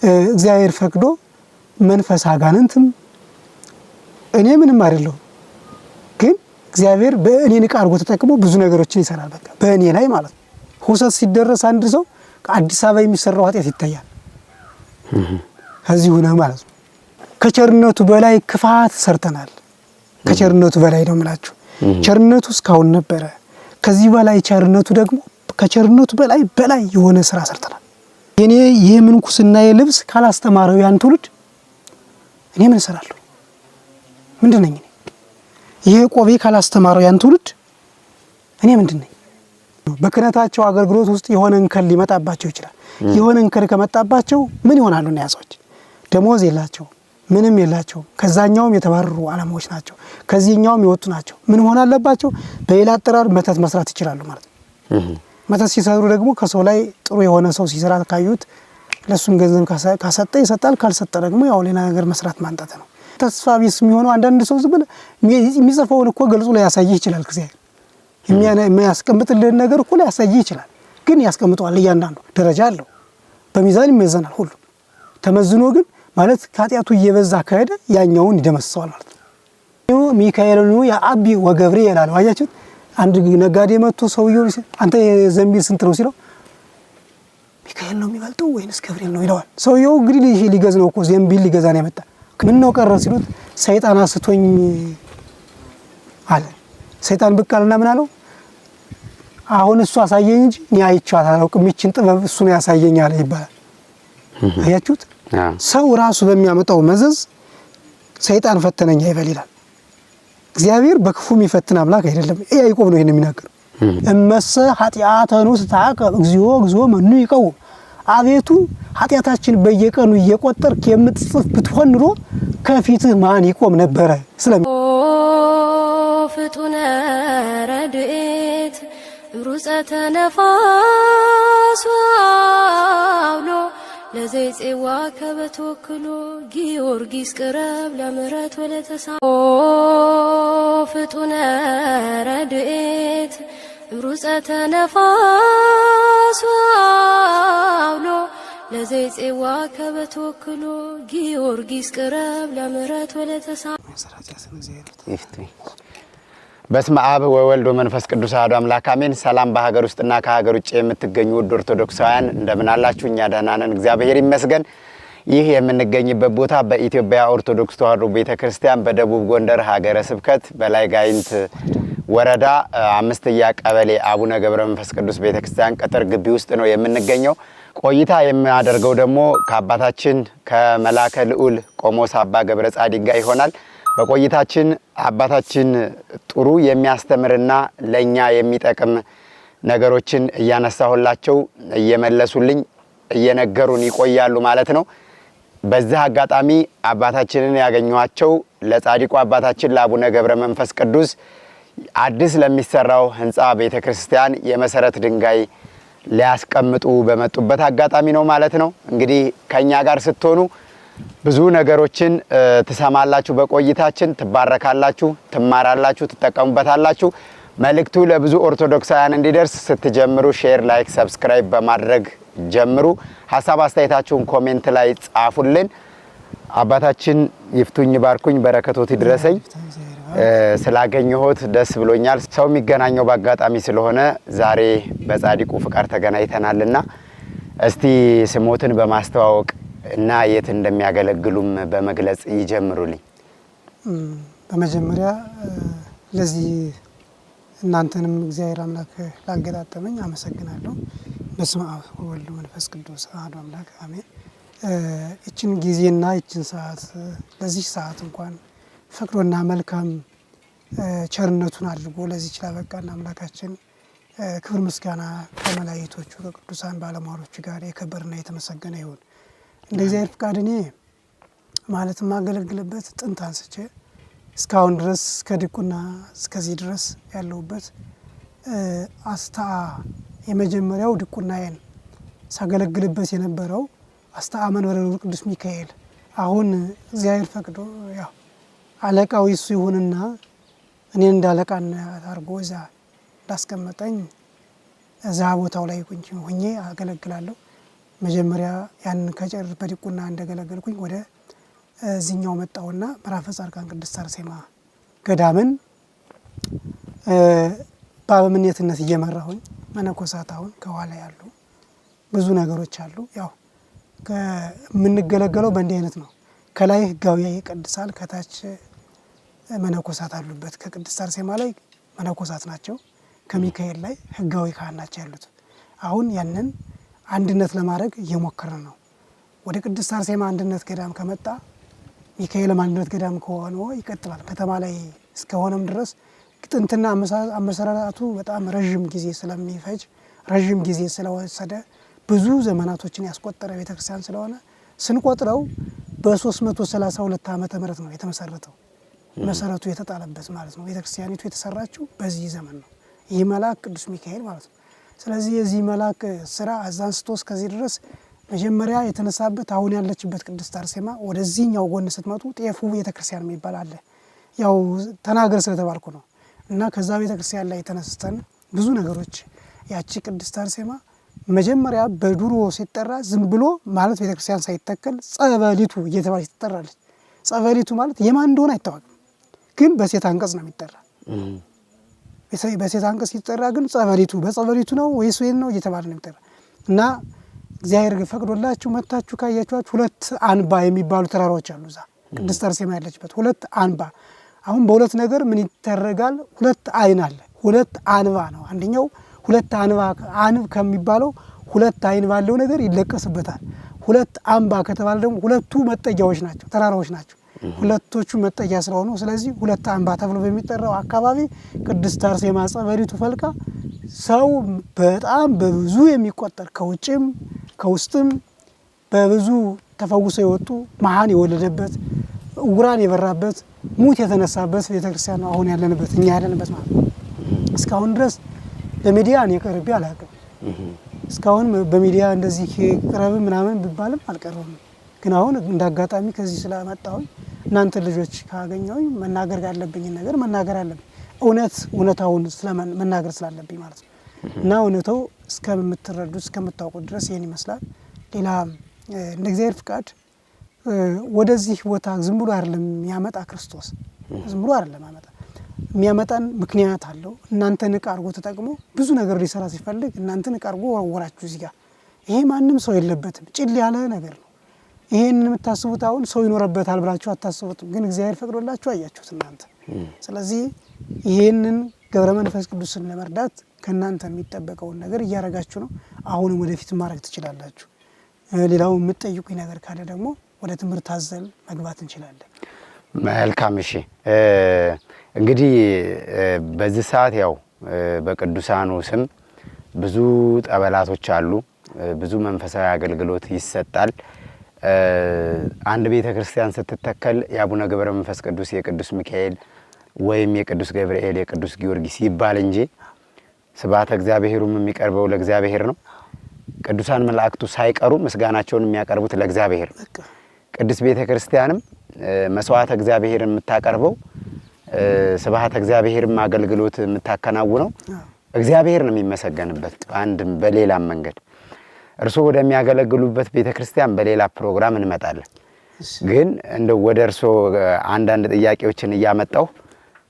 እግዚአብሔር ፈቅዶ መንፈስ አጋንንትም እኔ ምንም አይደለሁ ግን እግዚአብሔር በእኔ ንቃ አድርጎ ተጠቅሞ ብዙ ነገሮችን ይሰራል በቃ በእኔ ላይ ማለት ነው ሁሰት ሲደረስ አንድ ሰው ከአዲስ አበባ የሚሰራው ኃጢአት ይታያል ከዚህ ሆነ ማለት ነው ከቸርነቱ በላይ ክፋት ሰርተናል ከቸርነቱ በላይ ነው ማለት ቸርነቱ እስካሁን ነበረ ከዚህ በላይ ቸርነቱ ደግሞ ከቸርነቱ በላይ የሆነ ስራ ሰርተናል የኔ የምንኩስና የልብስ ካላስተማረው ያን ትውልድ እኔ ምን እሰራለሁ ምንድነኝ ይሄ ቆቤ ካላስተማረው ያን ትውልድ እኔ ምንድነኝ በክነታቸው አገልግሎት ውስጥ የሆነ እንከን ሊመጣባቸው ይችላል የሆነ እንከን ከመጣባቸው ምን ይሆናሉ ነው ያሰዎች ደሞዝ የላቸው ምንም የላቸው ከዛኛውም የተባረሩ ዓላማዎች ናቸው ከዚህኛውም ይወጡ ናቸው ምን ሆነ አለባቸው በሌላ አጠራር መተት መስራት ይችላሉ ማለት ነው መተት ሲሰሩ ደግሞ ከሰው ላይ ጥሩ የሆነ ሰው ሲሰራ ካዩት ለሱም ገንዘብ ካሰጠ ይሰጣል ካልሰጠ ደግሞ ያው ሌላ ነገር መስራት ማንጣት ነው ተስፋ ቢስ የሚሆነው አንዳንድ ሰው ዝም ብለ የሚጽፈውን እኮ ገልጾ ላይ ያሳይ ይችላል ከዚያ የሚያስቀምጥልን ነገር እኮ ላይ ያሳይ ይችላል ግን ያስቀምጣል እያንዳንዱ ደረጃ አለው በሚዛን ይመዘናል ሁሉ ተመዝኖ ግን ማለት ካጢያቱ እየበዛ ከሄደ ያኛውን ይደመስሰዋል ማለት ነው ሚካኤል ነው ያአቢ ወገብርኤል አለ አያችሁት አንድ ነጋዴ መጥቶ ሰውየው አንተ ዘንቢል ስንት ነው ሲለው ሚካኤል ነው የሚበልጠው ወይንስ ገብርኤል ነው ይለዋል ሰውየው እንግዲህ ሊገዝ ነው እኮ ዘንቢል ሊገዛ ነው የመጣ ምን ነው ቀረ ሲሉት ሰይጣን አስቶኝ አለ ሰይጣን በቃልና ምን አለው አሁን እሱ አሳየኝ እንጂ እኔ አይቻት አላውቅም ይችን ጥበብ እሱ ነው ያሳየኝ አለ ይባላል አያችሁት ሰው ራሱ በሚያመጣው መዘዝ ሰይጣን ፈተነኛ ይበላል እግዚአብሔር በክፉ የሚፈትን አምላክ አይደለም ያዕቆብ ነው ይሄን የሚናገር እመሰ ኃጢአተኑ ተታቀ እግዚኦ መኑ ይቀው አቤቱ ኃጢአታችን በየቀኑ እየቆጠርክ የምትጽፍ ብትሆን ኑሮ ከፊትህ ማን ይቆም ነበር ስለሚ ፍጡነ ረድኤት ሩፀተ ነፋስ አውሎ ለዘይጼዋ ከበተወክሎ ጊዮርጊስ ቅረብ ለምሕረት ወለተሳ ፍጡነ ረድኤት ሩፀተ ነፋስ አውሎ ለዘይጼዋ ከበተወክሎ ጊዮርጊስ ቅረብ ለምሕረት ወለተሳ በስመ አብ ወወልድ ወመንፈስ ቅዱስ አሐዱ አምላክ አሜን። ሰላም በሀገር ውስጥና ከሀገር ውጭ የምትገኙ ውድ ኦርቶዶክሳውያን እንደምን አላችሁ? እኛ ደህና ነን፣ እግዚአብሔር ይመስገን። ይህ የምንገኝበት ቦታ በኢትዮጵያ ኦርቶዶክስ ተዋሕዶ ቤተክርስቲያን በደቡብ ጎንደር ሀገረ ስብከት በላይ ጋይንት ወረዳ አምስተኛ ቀበሌ አቡነ ገብረ መንፈስ ቅዱስ ቤተክርስቲያን ቅጥር ግቢ ውስጥ ነው የምንገኘው። ቆይታ የሚያደርገው ደግሞ ከአባታችን ከመላከ ልዑል ቆሞስ አባ ገብረ ጻዲቅ ጋር ይሆናል። በቆይታችን አባታችን ጥሩ የሚያስተምርና ለኛ የሚጠቅም ነገሮችን እያነሳሁላቸው እየመለሱልኝ እየነገሩን ይቆያሉ ማለት ነው። በዚህ አጋጣሚ አባታችንን ያገኘዋቸው ለጻዲቁ አባታችን ለአቡነ ገብረ መንፈስ ቅዱስ አዲስ ለሚሰራው ህንጻ ቤተክርስቲያን የመሰረት ድንጋይ ሊያስቀምጡ በመጡበት አጋጣሚ ነው ማለት ነው። እንግዲህ ከኛ ጋር ስትሆኑ ብዙ ነገሮችን ትሰማላችሁ፣ በቆይታችን ትባረካላችሁ፣ ትማራላችሁ፣ ትጠቀሙበታላችሁ። መልእክቱ ለብዙ ኦርቶዶክሳውያን እንዲደርስ ስትጀምሩ ሼር፣ ላይክ፣ ሰብስክራይብ በማድረግ ጀምሩ። ሐሳብ አስተያየታችሁን ኮሜንት ላይ ጻፉልን። አባታችን ይፍቱኝ ባርኩኝ በረከቶት ይድረሰኝ። ስላገኘሁት ደስ ብሎኛል። ሰው የሚገናኘው በአጋጣሚ ስለሆነ ዛሬ በጻዲቁ ፍቃድ ተገናኝተናልና እስቲ ስሞትን በማስተዋወቅ እና የት እንደሚያገለግሉም በመግለጽ ይጀምሩልኝ። በመጀመሪያ ለዚህ እናንተንም እግዚአብሔር አምላክ ላገጣጠመኝ አመሰግናለሁ። በስመ አብ ወወልድ ወመንፈስ ቅዱስ አሐዱ አምላክ አሜን። እቺን ጊዜና እቺን ሰዓት ለዚህ ሰዓት እንኳን ፈቅዶና መልካም ቸርነቱን አድርጎ ለዚህ ላበቃና አምላካችን ክብር ምስጋና ከመላእክቶቹ ከቅዱሳን ባለሟሎቹ ጋር የከበረና የተመሰገነ ይሁን። እንደ እግዚአብሔር ፍቃድ እኔ ማለት ማገለግልበት ጥንት አንስቼ እስካሁን ድረስ ከድቁና እስከዚህ ድረስ ያለውበት አስታአ የመጀመሪያው ድቁናዬን ሳገለግልበት የነበረው አስታአ መንበረ ቅዱስ ሚካኤል አሁን እግዚአብሔር ፈቅዶ ያው አለቃው እሱ ይሁንና እኔን እንዳለቃና አድርጎ እዛ እንዳስቀመጠኝ እዛ ቦታው ላይ ሆኜ አገለግላለሁ። መጀመሪያ ያን ከጨር በዲቁና እንደገለገልኩኝ ወደ እዚህኛው መጣውና ምዕራፈ ጻድቃን ቅድስት አርሴማ ገዳምን በአበምኔትነት እየመራሁኝ መነኮሳት አሁን ከኋላ ያሉ ብዙ ነገሮች አሉ። ያው የምንገለገለው በእንዲህ አይነት ነው። ከላይ ህጋዊ ይቀድሳል፣ ከታች መነኮሳት አሉበት። ከቅድስት አርሴማ ላይ መነኮሳት ናቸው፣ ከሚካኤል ላይ ህጋዊ ካህን ናቸው ያሉት። አሁን ያንን አንድነት እየሞከርን ነው። ወደ ቅድስት አርሴማ አንድነት ገዳም ከመጣ ሚካኤልም አንድነት ገዳም ከሆነ ይቀጥላል። ከተማ ላይ እስከሆነም ድረስ ጥንትና አመሰራራቱ በጣም ረዥም ጊዜ ስለሚፈጅ ረዥም ጊዜ ስለወሰደ ብዙ ዘመናቶችን ያስቆጠረ ቤተክርስቲያን ስለሆነ ስንቆጥረው በ332 ዓመተ ምህረት ነው የተመሰረተው። መሰረቱ የተጣለበት ማለት ነው። ቤተክርስቲያኒቱ የተሰራችው በዚህ ዘመን ነው። ይህ መልአክ ቅዱስ ሚካኤል ማለት ነው። ስለዚህ የዚህ መልአክ ስራ አዛንስቶ እስከዚህ ድረስ መጀመሪያ የተነሳበት አሁን ያለችበት ቅድስት አርሴማ ወደዚህኛው ጎን ስትመጡ ጤፉ ቤተክርስቲያን የሚባል አለ። ያው ተናገር ስለተባልኩ ነው። እና ከዛ ቤተክርስቲያን ላይ ተነስተን ብዙ ነገሮች ያቺ ቅድስት አርሴማ መጀመሪያ በዱሮ ሲጠራ ዝም ብሎ ማለት ቤተክርስቲያን ሳይተከል ጸበሊቱ እየተባለች ትጠራለች። ጸበሊቱ ማለት የማን እንደሆነ አይታወቅም፣ ግን በሴት አንቀጽ ነው የሚጠራ። በሴት አንቀጽ ሲጠራ ግን ጸበሊቱ በጸበሊቱ ነው ወይስ ወይ ነው እየተባለ ነው የሚጠራ። እና እግዚአብሔር ፈቅዶላችሁ መታችሁ ካያችኋችሁ ሁለት አንባ የሚባሉ ተራራዎች አሉ። እዛ ቅድስት አርሴማ ያለችበት ሁለት አንባ። አሁን በሁለት ነገር ምን ይተረጋል? ሁለት አይን አለ፣ ሁለት አንባ ነው። አንደኛው ሁለት አንባ አንብ ከሚባለው ሁለት አይን ባለው ነገር ይለቀስበታል። ሁለት አንባ ከተባለ ደግሞ ሁለቱ መጠጊያዎች ናቸው፣ ተራራዎች ናቸው። ሁለቶቹ መጠጊያ ስለሆኑ ስለዚህ ሁለት አንባ ተብሎ በሚጠራው አካባቢ ቅድስት አርሴማ ጸበሊቱ ፈልቃ ሰው በጣም በብዙ የሚቆጠር ከውጭም ከውስጥም በብዙ ተፈውሰው የወጡ መሃን የወለደበት ዕውራን የበራበት ሙት የተነሳበት ቤተክርስቲያን ነው አሁን ያለንበት እኛ ያለንበት ማለት ነው። እስካሁን ድረስ በሚዲያ እኔ ቀርቤ አላውቅም። እስካሁን በሚዲያ እንደዚህ ቅረብ ምናምን ቢባልም አልቀረብም። ግን አሁን እንዳጋጣሚ ከዚህ ስለመጣሁኝ እናንተ ልጆች ካገኘሁኝ መናገር ያለብኝን ነገር መናገር አለብኝ። እውነታውን መናገር ስላለብኝ ማለት ነው። እና እውነታው እስከምትረዱ እስከምታውቁት ድረስ ይሄን ይመስላል። ሌላ እንደ እግዚአብሔር ፍቃድ ወደዚህ ቦታ ዝም ብሎ አይደለም የሚያመጣ ክርስቶስ። ዝም ብሎ አይደለም ያመጣ የሚያመጣን ምክንያት አለው። እናንተ ንቅ አድርጎ ተጠቅሞ ብዙ ነገር ሊሰራ ሲፈልግ እናንተ ንቅ አድርጎ ወራወራችሁ እዚህ ጋር። ይሄ ማንም ሰው የለበትም፣ ጭል ያለ ነገር ነው። ይሄን የምታስቡት አሁን ሰው ይኖርበታል ብላችሁ አታስቡትም፣ ግን እግዚአብሔር ፈቅዶላችሁ አያችሁት እናንተ። ስለዚህ ይሄንን ገብረ መንፈስ ቅዱስን ለመርዳት ከእናንተ የሚጠበቀውን ነገር እያደረጋችሁ ነው። አሁንም ወደፊት ማድረግ ትችላላችሁ። ሌላው የምትጠይቁኝ ነገር ካለ ደግሞ ወደ ትምህርት አዘል መግባት እንችላለን። መልካም። እሺ እንግዲህ በዚህ ሰዓት ያው በቅዱሳኑ ስም ብዙ ጠበላቶች አሉ፣ ብዙ መንፈሳዊ አገልግሎት ይሰጣል። አንድ ቤተ ክርስቲያን ስትተከል የአቡነ ገብረ መንፈስ ቅዱስ የቅዱስ ሚካኤል ወይም የቅዱስ ገብርኤል የቅዱስ ጊዮርጊስ ይባል እንጂ ስብሐተ እግዚአብሔሩም የሚቀርበው ለእግዚአብሔር ነው። ቅዱሳን መላእክቱ ሳይቀሩ ምስጋናቸውን የሚያቀርቡት ለእግዚአብሔር ነው። ቅዱስ ቤተ ክርስቲያንም መስዋዕተ እግዚአብሔርን የምታቀርበው ስብሐተ እግዚአብሔርም አገልግሎት የምታከናውነው እግዚአብሔር ነው የሚመሰገንበት በአንድም በሌላም መንገድ። እርሱ ወደሚያገለግሉበት ቤተ ክርስቲያን በሌላ ፕሮግራም እንመጣለን። ግን እንደው ወደ እርሱ አንዳንድ ጥያቄዎችን እያመጣው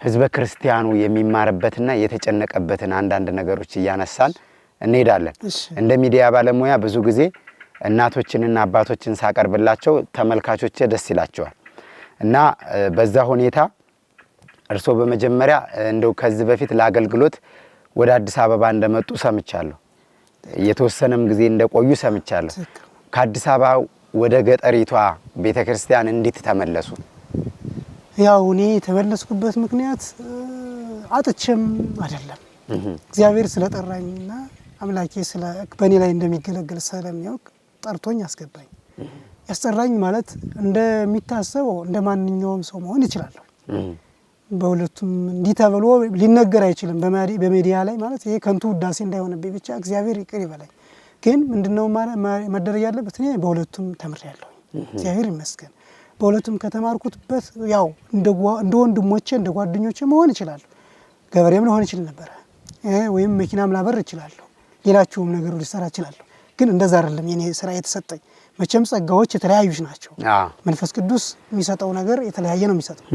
ህዝበ ክርስቲያኑ የሚማርበትና የተጨነቀበትን አንዳንድ ነገሮች እያነሳን እንሄዳለን። እንደ ሚዲያ ባለሙያ ብዙ ጊዜ እናቶችንና አባቶችን ሳቀርብላቸው ተመልካቾች ደስ ይላቸዋል እና በዛ ሁኔታ እርሶ በመጀመሪያ እንደው ከዚህ በፊት ለአገልግሎት ወደ አዲስ አበባ እንደመጡ ሰምቻለሁ። የተወሰነም ጊዜ እንደቆዩ ሰምቻለሁ። ከአዲስ አበባ ወደ ገጠሪቷ ቤተክርስቲያን እንዴት ተመለሱ? ያው እኔ የተመለስኩበት ምክንያት አጥቼም አይደለም። እግዚአብሔር ስለጠራኝና አምላኬ በእኔ ላይ እንደሚገለገል ስለሚያውቅ ጠርቶኝ አስገባኝ። ያስጠራኝ ማለት እንደሚታሰበው እንደ ማንኛውም ሰው መሆን ይችላለሁ። በሁለቱም እንዲህ ተብሎ ሊነገር አይችልም በሚዲያ ላይ ማለት ይሄ ከንቱ ውዳሴ እንዳይሆንብኝ ብቻ እግዚአብሔር ይቅር ይበላኝ። ግን ምንድነው መደረግ ያለበት? እኔ በሁለቱም ተምሬያለሁ፣ እግዚአብሔር ይመስገን። በሁለቱም ከተማርኩትበት ያው እንደ ወንድሞቼ እንደ ጓደኞቼ መሆን ይችላል። ገበሬም ልሆን ይችል ነበር፣ ወይም መኪናም ላበር ይችላል፣ ሌላችሁም ነገር ሊሰራ ይችላል። ግን እንደዛ አይደለም የኔ ስራ የተሰጠኝ። መቼም ጸጋዎች የተለያዩ ናቸው። መንፈስ ቅዱስ የሚሰጠው ነገር የተለያየ ነው የሚሰጠው።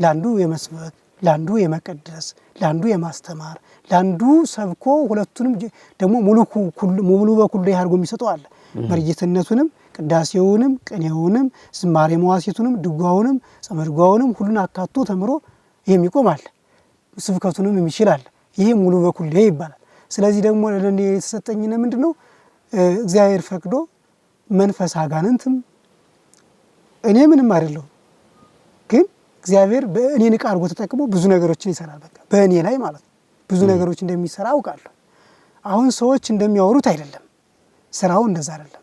ለአንዱ የመስበክ፣ ለአንዱ የመቀደስ፣ ለአንዱ የማስተማር፣ ለአንዱ ሰብኮ ሁለቱንም ደግሞ ሙሉ በኩል አድርጎ የሚሰጠው አለ። መርጌትነቱንም፣ ቅዳሴውንም፣ ቅኔውንም፣ ዝማሬ መዋሴቱንም፣ ድጓውንም፣ ጸመድጓውንም ሁሉን አካቶ ተምሮ የሚቆም አለ። ስብከቱንም የሚችል አለ። ይሄ ሙሉ በኩል ይባላል። ስለዚህ ደግሞ ለኔ የተሰጠኝ ምንድነው እግዚአብሔር ፈቅዶ መንፈስ አጋንንትም እኔ ምንም አይደለሁ፣ ግን እግዚአብሔር በእኔ ንቃ አድርጎ ተጠቅሞ ብዙ ነገሮችን ይሰራል። በቃ በእኔ ላይ ማለት ነው ብዙ ነገሮች እንደሚሰራ አውቃለሁ። አሁን ሰዎች እንደሚያወሩት አይደለም፣ ስራው እንደዛ አይደለም።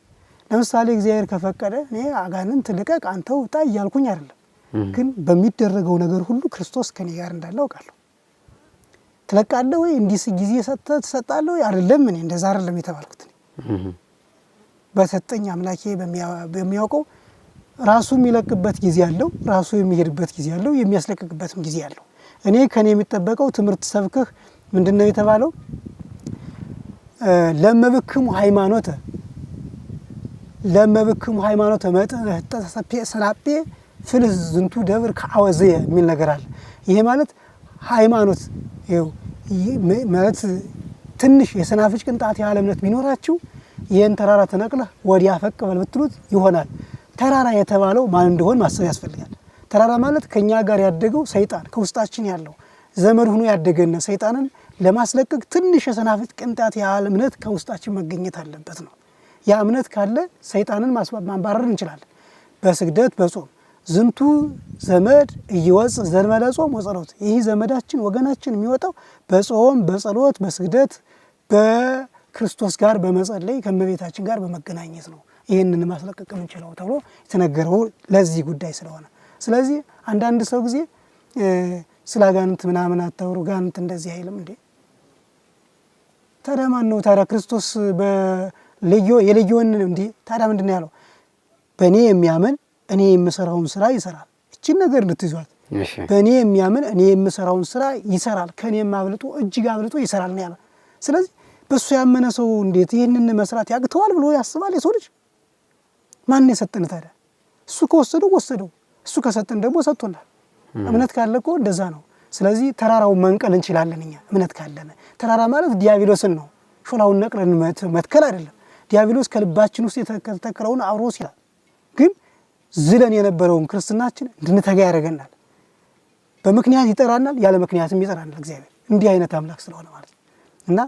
ለምሳሌ እግዚአብሔር ከፈቀደ እኔ አጋንንት ልቀቅ አንተ ውጣ እያልኩኝ አይደለም፣ ግን በሚደረገው ነገር ሁሉ ክርስቶስ ከኔ ጋር እንዳለ አውቃለሁ። ትለቃለህ ወይ እንዲህ ጊዜ ትሰጣለህ ወይ አይደለም፣ እኔ እንደዛ አይደለም የተባልኩት። በሰጠኝ አምላኬ በሚያውቀው ራሱ የሚለቅበት ጊዜ አለው፣ ራሱ የሚሄድበት ጊዜ አለው፣ የሚያስለቅቅበትም ጊዜ አለው። እኔ ከኔ የሚጠበቀው ትምህርት ሰብከህ ምንድነው የተባለው? ለመብክሙ ሃይማኖተ መጠሰፔ ሰላጴ ፍልስ ዝንቱ ደብር ከአወዘየ የሚል ነገር አለ። ይሄ ማለት ሃይማኖት ማለት ትንሽ የሰናፍጭ ቅንጣት ያህል እምነት ቢኖራችሁ ይህን ተራራ ተነቅለህ ወዲያ ፈቅ በል ብትሉት ይሆናል። ተራራ የተባለው ማን እንደሆነ ማሰብ ያስፈልጋል። ተራራ ማለት ከኛ ጋር ያደገው ሰይጣን ከውስጣችን ያለው ዘመድ ሆኖ ያደገነ ሰይጣንን ለማስለቀቅ ትንሽ የሰናፍጭ ቅንጣት ያህል እምነት ከውስጣችን መገኘት አለበት ነው። ያ እምነት ካለ ሰይጣንን ማባረር እንችላለን። በስግደት በጾም ዝንቱ ዘመድ እየወጽ ዘመለ ጾም ወጸሎት። ይህ ዘመዳችን ወገናችን የሚወጣው በጾም በጸሎት በስግደት በክርስቶስ ጋር በመጸለይ ከእመቤታችን ጋር በመገናኘት ነው ይህንን ማስለቀቅ የምንችለው ተብሎ የተነገረው ለዚህ ጉዳይ ስለሆነ። ስለዚህ አንዳንድ ሰው ጊዜ ስለ አጋንንት ምናምን አታውሩ፣ ጋንንት እንደዚህ አይልም እንዴ? ታዲያ ማን ነው ታዲያ ክርስቶስ የልዩውን እንዴ? ታዲያ ምንድን ያለው? በእኔ የሚያምን እኔ የምሰራውን ስራ ይሰራል። እቺን ነገር እንድትይዟት። በእኔ የሚያምን እኔ የምሰራውን ስራ ይሰራል፣ ከእኔም አብልጦ እጅግ አብልጦ ይሰራል ነው ያለ። ስለዚህ በእሱ ያመነ ሰው እንዴት ይህንን መስራት ያቅተዋል ብሎ ያስባል የሰው ልጅ? ማን የሰጠን ታዲያ? እሱ ከወሰደው ወሰደው፣ እሱ ከሰጠን ደግሞ ሰጥቶናል። እምነት ካለ እኮ እንደዛ ነው። ስለዚህ ተራራውን መንቀል እንችላለን እኛ እምነት ካለን። ተራራ ማለት ዲያብሎስን ነው፣ ሾላውን ነቅለን መትከል አይደለም። ዲያብሎስ ከልባችን ውስጥ የተተከለውን አብሮ ሲላል፣ ግን ዝለን የነበረውን ክርስትናችን እንድንተጋ ያደርገናል። በምክንያት ይጠራናል፣ ያለ ምክንያትም ይጠራናል እግዚአብሔር። እንዲህ አይነት አምላክ ስለሆነ ማለት ነው። እና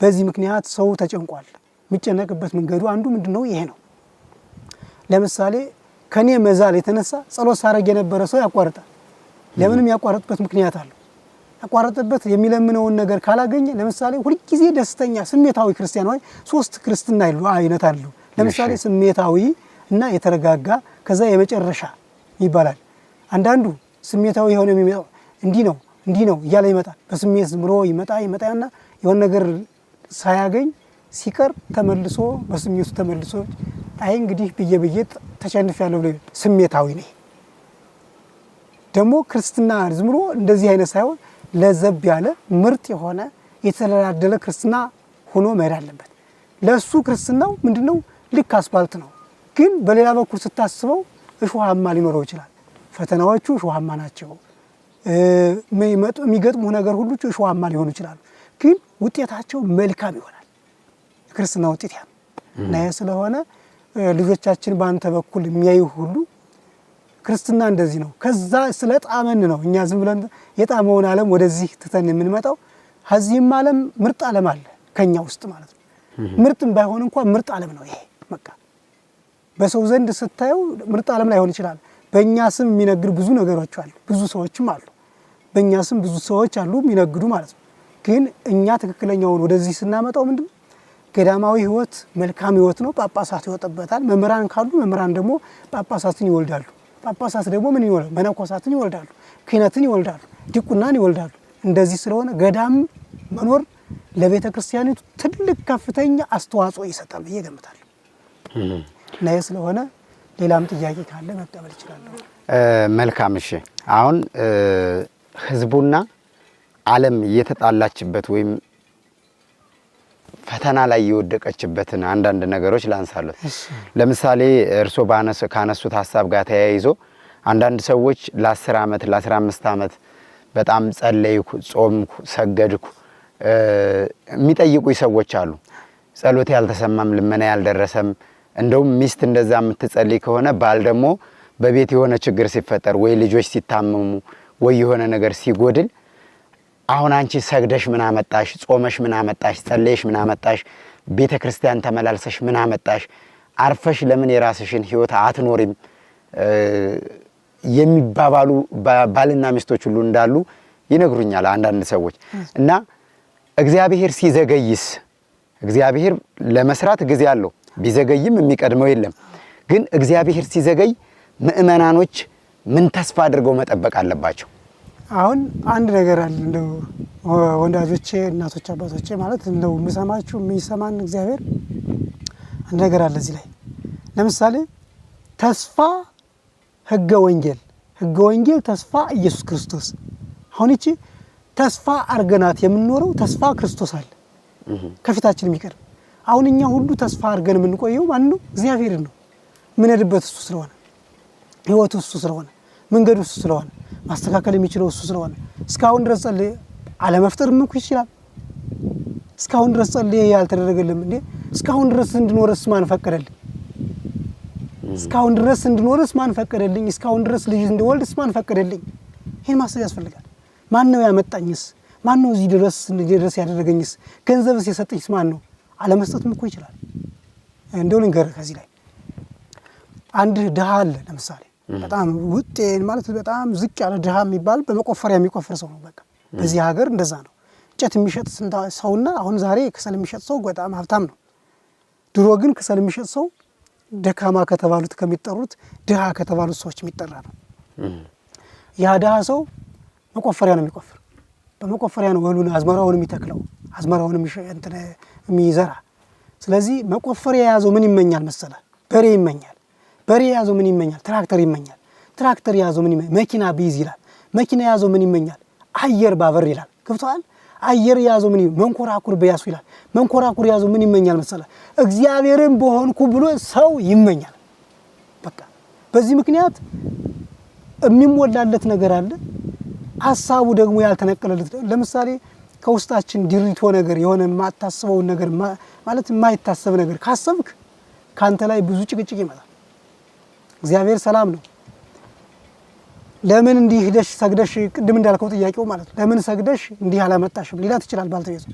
በዚህ ምክንያት ሰው ተጨንቋል። የሚጨነቅበት መንገዱ አንዱ ምንድነው? ይሄ ነው። ለምሳሌ ከኔ መዛል የተነሳ ጸሎት ሳረግ የነበረ ሰው ያቋርጣል። ለምንም ያቋርጥበት ምክንያት አለው። ያቋርጥበት የሚለምነውን ነገር ካላገኘ፣ ለምሳሌ ሁልጊዜ ደስተኛ ስሜታዊ ክርስቲያን ወይ ሶስት ክርስትና አይነት አሉ። ለምሳሌ ስሜታዊ እና የተረጋጋ ከዛ የመጨረሻ ይባላል። አንዳንዱ ስሜታዊ የሆነ የሚመጣው እንዲህ ነው እያለ ይመጣል። በስሜት ዝም ብሎ ይመጣና የሆነ ነገር ሳያገኝ ሲቀር ተመልሶ በስሜቱ ተመልሶ አይ እንግዲህ ብዬ ተሸንፌያለሁ ብሎ ስሜታዊ ነው። ደግሞ ክርስትና ዝም ብሎ እንደዚህ አይነት ሳይሆን ለዘብ ያለ ምርጥ የሆነ የተደላደለ ክርስትና ሆኖ መሄድ አለበት። ለሱ ክርስትናው ምንድነው? ልክ አስፋልት ነው፣ ግን በሌላ በኩል ስታስበው እሾሃማ ሊኖረው ይችላል። ፈተናዎቹ እሾሃማ ናቸው። የሚገጥሙ ነገር ሁሉ እሾሃማ ሊሆኑ ይችላሉ፣ ግን ውጤታቸው መልካም ይሆናል። ክርስትና ውጤት ያ እና ስለሆነ ልጆቻችን በአንተ በኩል የሚያዩ ሁሉ ክርስትና እንደዚህ ነው። ከዛ ስለጣመን ነው እኛ ዝም ብለን የጣመውን ዓለም ወደዚህ ትተን የምንመጣው። ከዚህም ዓለም ምርጥ ዓለም አለ ከኛ ውስጥ ማለት ነው። ምርጥም ባይሆን እንኳን ምርጥ ዓለም ነው ይሄ። በቃ በሰው ዘንድ ስታየው ምርጥ ዓለም ላይሆን ይችላል። በእኛ ስም የሚነግዱ ብዙ ነገሮች አሉ፣ ብዙ ሰዎችም አሉ። በእኛ ስም ብዙ ሰዎች አሉ የሚነግዱ ማለት ነው። ግን እኛ ትክክለኛውን ወደዚህ ስናመጣው ምንድነው? ገዳማዊ ህይወት መልካም ህይወት ነው። ጳጳሳት ይወጣበታል። መምህራን ካሉ መምህራን ደግሞ ጳጳሳትን ይወልዳሉ። ጳጳሳት ደግሞ ምን ይወልዳሉ? መነኮሳትን ይወልዳሉ፣ ክህነትን ይወልዳሉ፣ ዲቁናን ይወልዳሉ። እንደዚህ ስለሆነ ገዳም መኖር ለቤተ ክርስቲያኒቱ ትልቅ ከፍተኛ አስተዋጽኦ ይሰጣል ብዬ እገምታለሁ። እና ስለሆነ ሌላም ጥያቄ ካለ መቀበል እችላለሁ። መልካም። እሺ፣ አሁን ህዝቡና ዓለም እየተጣላችበት ወይም ፈተና ላይ የወደቀችበትን አንዳንድ ነገሮች ላንሳሉት። ለምሳሌ እርሶ ካነሱት ሀሳብ ጋር ተያይዞ አንዳንድ ሰዎች ለ10 ዓመት ለ15 ዓመት በጣም ጸለይኩ፣ ጾምኩ፣ ሰገድኩ የሚጠይቁኝ ሰዎች አሉ። ጸሎት ያልተሰማም ልመና ያልደረሰም እንደውም ሚስት እንደዛ የምትጸልይ ከሆነ ባል ደግሞ በቤት የሆነ ችግር ሲፈጠር ወይ ልጆች ሲታመሙ ወይ የሆነ ነገር ሲጎድል አሁን አንቺ ሰግደሽ ምን አመጣሽ? ጾመሽ ምን አመጣሽ? ጸለይሽ ምን አመጣሽ? ቤተ ክርስቲያን ተመላልሰሽ ምን አመጣሽ? አርፈሽ ለምን የራስሽን ህይወት አትኖሪም? የሚባባሉ ባልና ሚስቶች ሁሉ እንዳሉ ይነግሩኛል አንዳንድ ሰዎች። እና እግዚአብሔር ሲዘገይስ እግዚአብሔር ለመስራት ጊዜ አለው፣ ቢዘገይም የሚቀድመው የለም። ግን እግዚአብሔር ሲዘገይ ምእመናኖች ምን ተስፋ አድርገው መጠበቅ አለባቸው? አሁን አንድ ነገር አለ። እንደው ወንዳጆቼ፣ እናቶች፣ አባቶቼ ማለት እንደው የሚሰማን እግዚአብሔር አንድ ነገር አለ እዚህ ላይ። ለምሳሌ ተስፋ ህገ ወንጌል ተስፋ ኢየሱስ ክርስቶስ። አሁን እቺ ተስፋ አርገናት የምንኖረው ተስፋ ክርስቶስ አለ ከፊታችን የሚቀርብ። አሁን እኛ ሁሉ ተስፋ አርገን የምንቆየው ማን ነው? እግዚአብሔር ነው። ምንድበት እሱ ስለሆነ ህይወቱ እሱ ስለሆነ መንገዱ እሱ ስለሆነ ማስተካከል የሚችለው እሱ ስለሆነ እስካሁን ድረስ ጸልይ አለመፍጠርም እኮ ይችላል። እስካሁን ድረስ ጸልይ ያልተደረገለም እንዴ? እስካሁን ድረስ እንድኖርስ ማን ፈቀደልኝ? እስካሁን ድረስ እንድኖርስ ማን ፈቀደልኝ? እስካሁን ድረስ ልጅ እንድወልድስ ማን ፈቀደልኝ? ይሄን ማሰብ ያስፈልጋል። ማን ነው ያመጣኝስ? ማን ነው እዚህ ድረስ ያደረገኝስ? ገንዘብስ የሰጠኝስ ማን ነው? አለመስጠትም እኮ ይችላል። እንደው ልንገርህ ከዚህ ላይ አንድ ድሃ አለ ለምሳሌ በጣም ውጤን ማለት በጣም ዝቅ ያለ ድሃ የሚባል በመቆፈሪያ የሚቆፍር ሰው ነው። በቃ በዚህ ሀገር እንደዛ ነው። እንጨት የሚሸጥ ሰውና አሁን ዛሬ ከሰል የሚሸጥ ሰው በጣም ሀብታም ነው። ድሮ ግን ከሰል የሚሸጥ ሰው ደካማ ከተባሉት ከሚጠሩት ድሃ ከተባሉት ሰዎች የሚጠራ ነው። ያ ድሃ ሰው መቆፈሪያ ነው የሚቆፍር። በመቆፈሪያ ነው እህሉን አዝመራውን የሚተክለው፣ አዝመራውን የሚዘራ። ስለዚህ መቆፈሪያ የያዘው ምን ይመኛል መሰለ? በሬ ይመኛል። በሬ የያዘው ምን ይመኛል? ትራክተር ይመኛል። ትራክተር የያዘው ምን ይመኛል? መኪና ቢይዝ ይላል። መኪና የያዘው ምን ይመኛል? አየር ባበር ይላል። ገብቶሃል? አየር የያዘው ምን መንኮራኩር በያሱ ይላል። መንኮራኩር የያዘው ምን ይመኛል መሰለ? እግዚአብሔርን በሆንኩ ብሎ ሰው ይመኛል። በቃ በዚህ ምክንያት የሚሞላለት ነገር አለ፣ ሐሳቡ ደግሞ ያልተነቀለለት። ለምሳሌ ከውስጣችን ድሪቶ ነገር የሆነ የማታስበው ነገር ማለት የማይታሰብ ነገር ካሰብክ ካንተ ላይ ብዙ ጭቅጭቅ ይመጣል። እግዚአብሔር ሰላም ነው። ለምን እንዲህ ሄደሽ ሰግደሽ ቅድም እንዳልከው ጥያቄው ማለት ነው። ለምን ሰግደሽ እንዲህ አላመጣሽም ሊላት ይችላል ባልተቤቱ።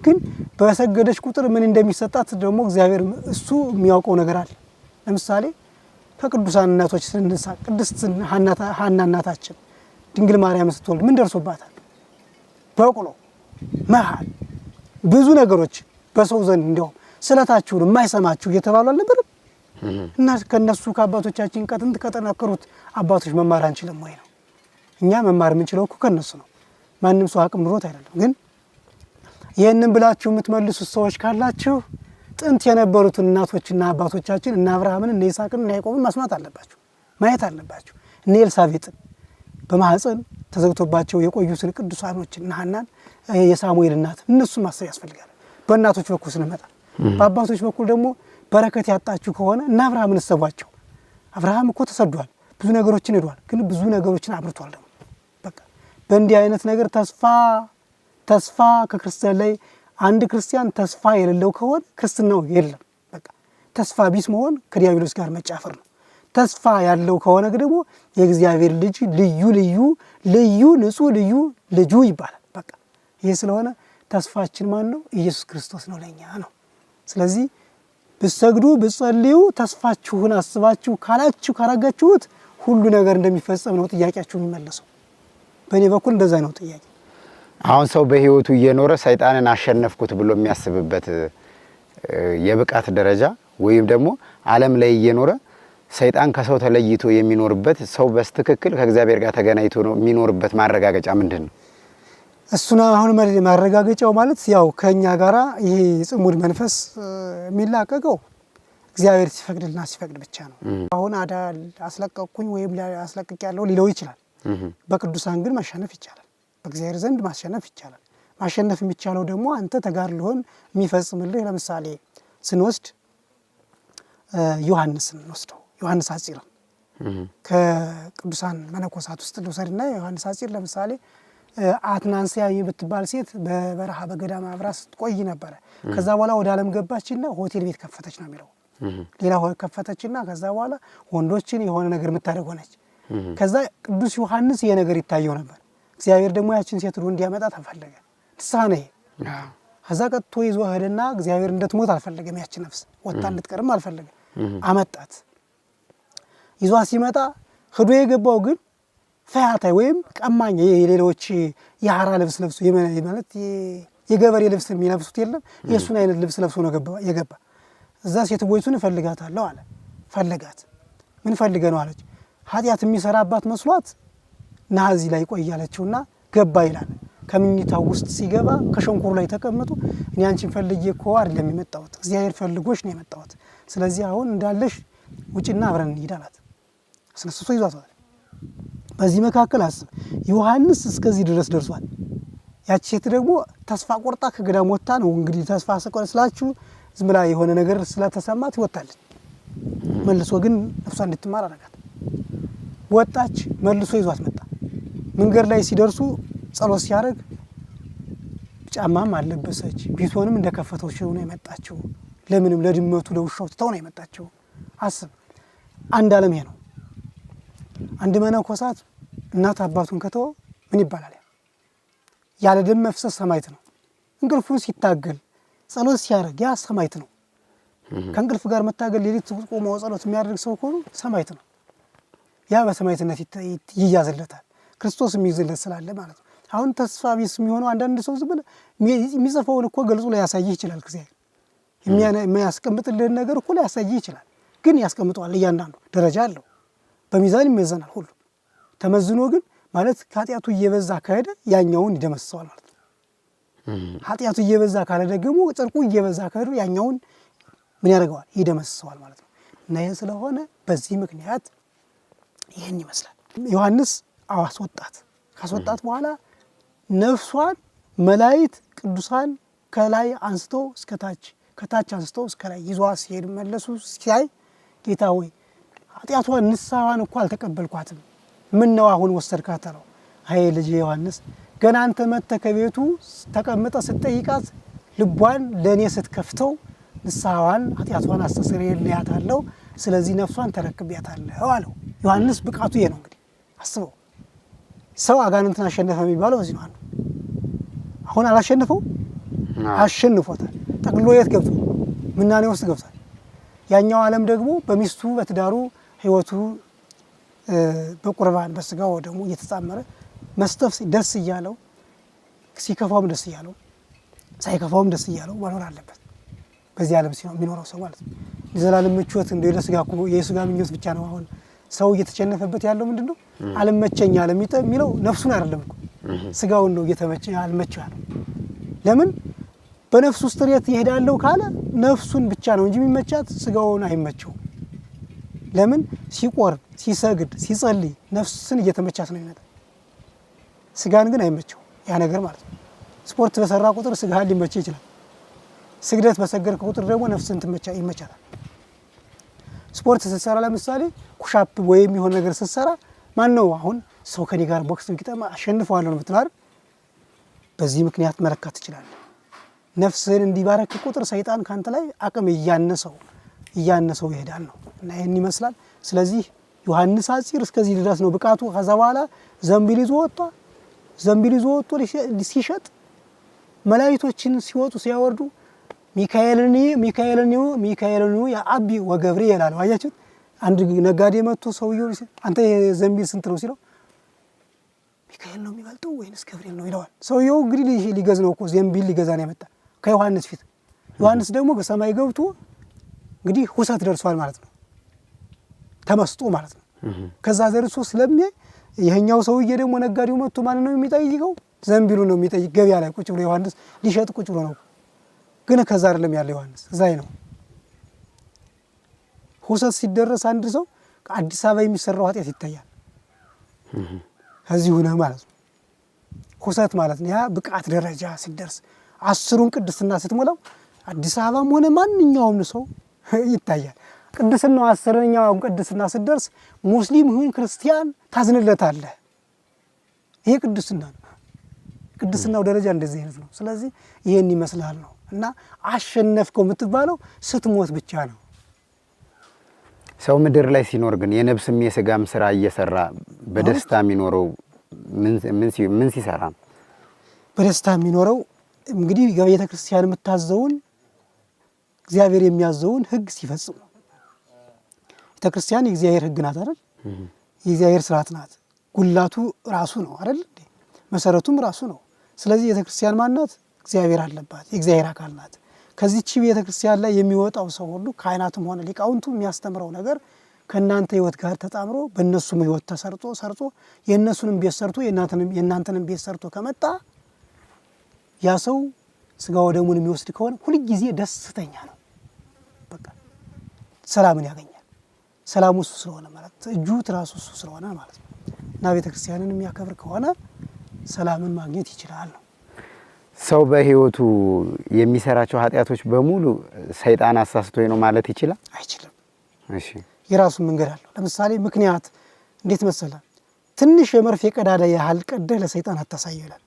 ግን በሰገደሽ ቁጥር ምን እንደሚሰጣት ደግሞ እግዚአብሔር እሱ የሚያውቀው ነገር አለ። ለምሳሌ ከቅዱሳን እናቶች ስንነሳ ቅድስት ሐና እናታችን ድንግል ማርያም ስትወልድ ምን ደርሶባታል? በቅሎ መሃል ብዙ ነገሮች በሰው ዘንድ እንዲያውም ስለታችሁን የማይሰማችሁ እየተባሉ አልነበረም? እና ከነሱ ከአባቶቻችን ከጥንት ከጠነከሩት አባቶች መማር አንችልም ወይ ነው? እኛ መማር የምንችለው እኮ ከነሱ ነው። ማንም ሰው አቅም ኑሮት አይደለም። ግን ይህንን ብላችሁ የምትመልሱት ሰዎች ካላችሁ ጥንት የነበሩትን እናቶችና አባቶቻችን እነ አብርሃምን እነ ይስሐቅን እነ ያዕቆብን መስማት አለባችሁ፣ ማየት አለባችሁ። እነ ኤልሳቤጥን በማህፀን ተዘግቶባቸው የቆዩትን ቅዱሳኖችን እነ ሐናን የሳሙኤል እናት እነሱን ማሰብ ያስፈልጋል። በእናቶች በኩል ስንመጣ በአባቶች በኩል ደግሞ በረከት ያጣችሁ ከሆነ እና አብርሃምን እሰቧቸው። አብርሃም እኮ ተሰዷል፣ ብዙ ነገሮችን ሄዷል፣ ግን ብዙ ነገሮችን አብርቷል። ደግሞ በቃ በእንዲህ አይነት ነገር ተስፋ ከክርስቲያን ላይ አንድ ክርስቲያን ተስፋ የሌለው ከሆነ ክርስትናው የለም። በቃ ተስፋ ቢስ መሆን ከዲያብሎስ ጋር መጫፈር ነው። ተስፋ ያለው ከሆነ ደግሞ የእግዚአብሔር ልጅ ልዩ ንጹህ ልጁ ይባላል። በቃ ይሄ ስለሆነ ተስፋችን ማን ነው? ኢየሱስ ክርስቶስ ነው፣ ለኛ ነው። ስለዚህ ብትሰግዱ ብትጸልዩ ተስፋችሁን አስባችሁ ካላጋችሁት ሁሉ ነገር እንደሚፈጸም ነው ጥያቄያችሁ የሚመለሰው። በእኔ በኩል እንደዛ ነው ጥያቄ። አሁን ሰው በህይወቱ እየኖረ ሰይጣንን አሸነፍኩት ብሎ የሚያስብበት የብቃት ደረጃ ወይም ደግሞ ዓለም ላይ እየኖረ ሰይጣን ከሰው ተለይቶ የሚኖርበት ሰው በስትክክል ከእግዚአብሔር ጋር ተገናኝቶ ነው የሚኖርበት ማረጋገጫ ምንድን ነው? እሱና አሁን ማረጋገጫው ማለት ያው ከኛ ጋራ ይሄ ጽሙድ መንፈስ የሚላቀቀው እግዚአብሔር ሲፈቅድልና ሲፈቅድ ብቻ ነው። አሁን አዳል አስለቀቅኩኝ ወይም አስለቅቅ ያለው ሊለው ይችላል። በቅዱሳን ግን ማሸነፍ ይቻላል። በእግዚአብሔር ዘንድ ማሸነፍ ይቻላል። ማሸነፍ የሚቻለው ደግሞ አንተ ተጋድሎህን የሚፈጽምልህ ለምሳሌ ስንወስድ ዮሐንስን እንወስደው ዮሐንስ ሐጺር ከቅዱሳን መነኮሳት ውስጥ ልውሰድና ዮሐንስ ሐጺር ለምሳሌ አትናንስያ የምትባል ሴት በበረሃ በገዳም አብራ ስትቆይ ነበረ። ከዛ በኋላ ወደ ዓለም ገባችና ሆቴል ቤት ከፈተች ነው የሚለው። ሌላ ከፈተችና ከዛ በኋላ ወንዶችን የሆነ ነገር የምታደርግ ሆነች። ከዛ ቅዱስ ዮሐንስ ይሄ ነገር ይታየው ነበር። እግዚአብሔር ደግሞ ያችን ሴት እንዲያመጣ ተፈለገ። ንስሐ ነው ይሄ። ከዛ ቀጥቶ ይዞ ሄደና እግዚአብሔር እንድትሞት አልፈለገም። ያችን ነፍስ ወጣ እንድትቀርም አልፈለገም። አመጣት። ይዟ ሲመጣ ሄዶ የገባው ግን ፈያታይ ወይም ቀማኛ የሌሎች የሐራ ልብስ ለብሶ ማለት የገበሬ ልብስ የሚለብሱት የለም የሱን አይነት ልብስ ለብሶ ነው የገባ። እዛ ሴትቦይቱን እፈልጋታለሁ አለ። ፈለጋት። ምን ፈልገ ነው አለች። ኃጢአት የሚሰራባት መስሏት ናዚ ላይ ቆያለችውና ገባ ይላል። ከምኝታው ውስጥ ሲገባ ከሸንኮሩ ላይ ተቀመጡ። እኔ አንቺን ፈልጌ እኮ አይደለም የመጣሁት እግዚአብሔር ፈልጎሽ ነው የመጣሁት። ስለዚህ አሁን እንዳለሽ ውጭና አብረን እንሂድ አላት። አስነስቶ ይዟታል። በዚህ መካከል አስብ ዮሐንስ እስከዚህ ድረስ ደርሷል። ያቺ ሴት ደግሞ ተስፋ ቆርጣ ከገዳም ወጣ ነው እንግዲህ ተስፋ ስላችሁ ዝም ብላ የሆነ ነገር ስለተሰማት ይወጣለች። መልሶ ግን ነፍሷ እንድትማር አደረጋት። ወጣች። መልሶ ይዟት መጣ። መንገድ ላይ ሲደርሱ ጸሎት ሲያደርግ ጫማም አልለበሰች። ቢቶንም እንደከፈተው ሸው ነው የመጣችው። ለምንም ለድመቱ ለውሻው ትተው ነው የመጣችው። አስብ አንድ ዓለም ይሄ ነው። አንድ መነኮሳት እናት አባቱን ከተወ ምን ይባላል? ያለ ደም መፍሰስ ሰማዕት ነው። እንቅልፉን ሲታገል ጸሎት ሲያደርግ ያ ሰማዕት ነው። ከእንቅልፍ ጋር መታገል ሌሊት ቆሞ ጸሎት የሚያደርግ ሰው ሆኖ ሰማዕት ነው። ያ በሰማዕትነት ይያዝለታል። ክርስቶስ የሚይዝለት ስላለ ማለት ነው። አሁን ተስፋ ቢስ የሚሆነው አንዳንድ ሰው ዝም ብለህ የሚጽፈውን እኮ ገልጾ ላይ ያሳይህ ይችላል። እግዚአብሔር የሚያስቀምጥልህን ነገር እኮ ላይ ያሳይህ ይችላል። ግን ያስቀምጠዋል። እያንዳንዱ ደረጃ አለው። በሚዛን ይመዘናል ሁሉ ተመዝኖ ግን ማለት ኃጢአቱ እየበዛ ከሄደ ያኛውን ይደመስሰዋል ማለት ነው። ኃጢአቱ እየበዛ ካለ ደግሞ ጽድቁ እየበዛ ከሄደ ያኛውን ምን ያደርገዋል? ይደመስሰዋል ማለት ነው። እና ይሄ ስለሆነ በዚህ ምክንያት ይሄን ይመስላል። ዮሐንስ አስወጣት። ካስወጣት በኋላ ነፍሷን መላእክት ቅዱሳን ከላይ አንስቶ እስከ ታች ከታች አንስቶ እስከ ላይ ይዟ ሲሄድ መለሱ። ሲያይ ጌታ ሆይ ኃጢአቷን ንስሐዋን እኮ አልተቀበልኳትም፣ ምን ነው አሁን ወሰድካት አለው። አይ ልጅ ዮሐንስ ገና አንተ መጥተህ ከቤቱ ተቀምጠ ስትጠይቃት ልቧን ለእኔ ስትከፍተው ንስሐዋን ኃጢአቷን አስተሰርይልያታለሁ፣ ስለዚህ ነፍሷን ተረክቤያታለሁ አለው። ዮሐንስ ብቃቱ ይሄ ነው። እንግዲህ አስበው ሰው አጋንንትን አሸነፈ የሚባለው በዚህ ነው። አሁን አላሸነፈው አሸንፎታል። ጠቅልሎ የት ገብቷል? ምናኔ ውስጥ ገብቷል። ያኛው ዓለም ደግሞ በሚስቱ በትዳሩ ህይወቱ በቁርባን በስጋው ደግሞ እየተጣመረ መስጠፍ ደስ እያለው ሲከፋውም ደስ እያለው ሳይከፋውም ደስ እያለው መኖር አለበት። በዚህ ዓለም ሲኖር የሚኖረው ሰው ማለት ነው። የዘላለም ምቾት እንደ ለስጋ እኮ የስጋ ምኞት ብቻ ነው። አሁን ሰው እየተቸነፈበት ያለው ምንድነው? አልመቸኝ አለ የሚለው ነፍሱን አይደለም እኮ ስጋውን ነው እየተመቸ አልመቸው ያለው። ለምን በነፍሱ ውስጥ ጥሬት ይሄዳለው ካለ ነፍሱን ብቻ ነው እንጂ የሚመቻት ስጋውን አይመቸው። ለምን ሲቆርብ ሲሰግድ ሲጸልይ ነፍስን እየተመቻት ነው የሚመጣ። ስጋን ግን አይመቸው ያ ነገር ማለት ነው። ስፖርት በሰራ ቁጥር ስጋህን ሊመች ይችላል። ስግደት በሰገድክ ቁጥር ደግሞ ነፍስን ይመቻታል። ስፖርት ስትሰራ ለምሳሌ ኩሻፕ ወይም የሆነ ነገር ስትሰራ ማን ነው አሁን ሰው ከኔ ጋር ቦክስ ቢገጠም አሸንፈዋለሁ ነው የምትለው አይደል? በዚህ ምክንያት መለካት ትችላለህ። ነፍስህን እንዲባረክ ቁጥር ሰይጣን ካንተ ላይ አቅም እያነሰው ይሄዳል ነው። እና ይሄን ይመስላል። ስለዚህ ዮሐንስ ሐጺር እስከዚህ ድረስ ነው ብቃቱ። ከዛ በኋላ ዘንቢል ይዞ ወጥቶ ሲሸጥ መላእክቶችን ሲወጡ ሲያወርዱ ሚካኤልን የአቢ ወገብርኤል ይላል። አያችሁት? አንድ ነጋዴ መጥቶ ሰውየው አንተ ዘንቢል ስንት ነው ሲለው ሚካኤል ነው የሚበልጠው ወይንስ ገብርኤል ነው ይለዋል። ሰውየው እንግዲህ ሊገዝ ነው እኮ ዘንቢል ሊገዛ ነው የመጣ ከዮሐንስ ፊት። ዮሐንስ ደግሞ ከሰማይ ገብቶ እንግዲህ ሁሰት ደርሷል ማለት ነው፣ ተመስጦ ማለት ነው። ከዛ ዘርሶ ስለሚያይ ይሄኛው ሰውዬ ደግሞ ነጋዴው መጥቶ ማን ነው የሚጠይቀው? ዘንቢሉ ነው የሚጠይቅ። ገበያ ላይ ቁጭ ብሎ ዮሐንስ ሊሸጥ ቁጭ ብሎ ነው። ግን ከዛ አይደለም ያለ ዮሐንስ እዛይ ነው። ሁሰት ሲደረስ አንድ ሰው ከአዲስ አበባ የሚሰራው ኃጢአት ይታያል። ከዚህ ሆነ ማለት ነው። ኩሰት ማለት ነው። ያ ብቃት ደረጃ ሲደርስ 10ን ቅድስና ስትሞላው አዲስ አበባም ሆነ ማንኛውም ሰው ይታያል። ቅድስናው 10ኛውን ቅድስና ስትደርስ ሙስሊም ይሁን ክርስቲያን ታዝንለታለህ። ይሄ ቅድስና ነው። ቅድስናው ደረጃ እንደዚህ አይነት ነው። ስለዚህ ይሄን ይመስላል ነው እና አሸነፍከው የምትባለው ስትሞት ብቻ ነው። ሰው ምድር ላይ ሲኖር ግን የነፍስም የስጋም ስራ እየሰራ በደስታ የሚኖረው ምን ሲሰራ ነው? በደስታ የሚኖረው እንግዲህ በቤተ ክርስቲያን የምታዘውን እግዚአብሔር የሚያዘውን ሕግ ሲፈጽም ነው። ቤተ ክርስቲያን የእግዚአብሔር ሕግ ናት አይደል? የእግዚአብሔር ስርዓት ናት። ጉላቱ ራሱ ነው አይደል? መሰረቱም ራሱ ነው። ስለዚህ ቤተ ክርስቲያን ማናት? እግዚአብሔር አለባት፣ የእግዚአብሔር አካል ናት። ከዚህች ቤተ ክርስቲያን ላይ የሚወጣው ሰው ሁሉ ካህናቱም ሆነ ሊቃውንቱ የሚያስተምረው ነገር ከእናንተ ህይወት ጋር ተጣምሮ በእነሱም ህይወት ሰርጾ የእነሱንም ቤት ሰርቶ የእናንተንም ቤት ሰርቶ ከመጣ ያ ሰው ስጋ ወደሙን የሚወስድ ከሆነ ሁልጊዜ ደስተኛ ነው። በቃ ሰላምን ያገኛል። ሰላሙ እሱ ስለሆነ ማለት እጁ ትራሱ እሱ ስለሆነ ማለት ነው። እና ቤተ ክርስቲያንን የሚያከብር ከሆነ ሰላምን ማግኘት ይችላል ነው። ሰው በህይወቱ የሚሰራቸው ኃጢአቶች በሙሉ ሰይጣን አሳስቶኝ ነው ማለት ይችላል? አይችልም። እሺ፣ የራሱ መንገድ አለው። ለምሳሌ ምክንያት እንዴት መሰለ? ትንሽ የመርፌ ቀዳዳ ያህል ቀደህ ለሰይጣን አታሳየው ይላል።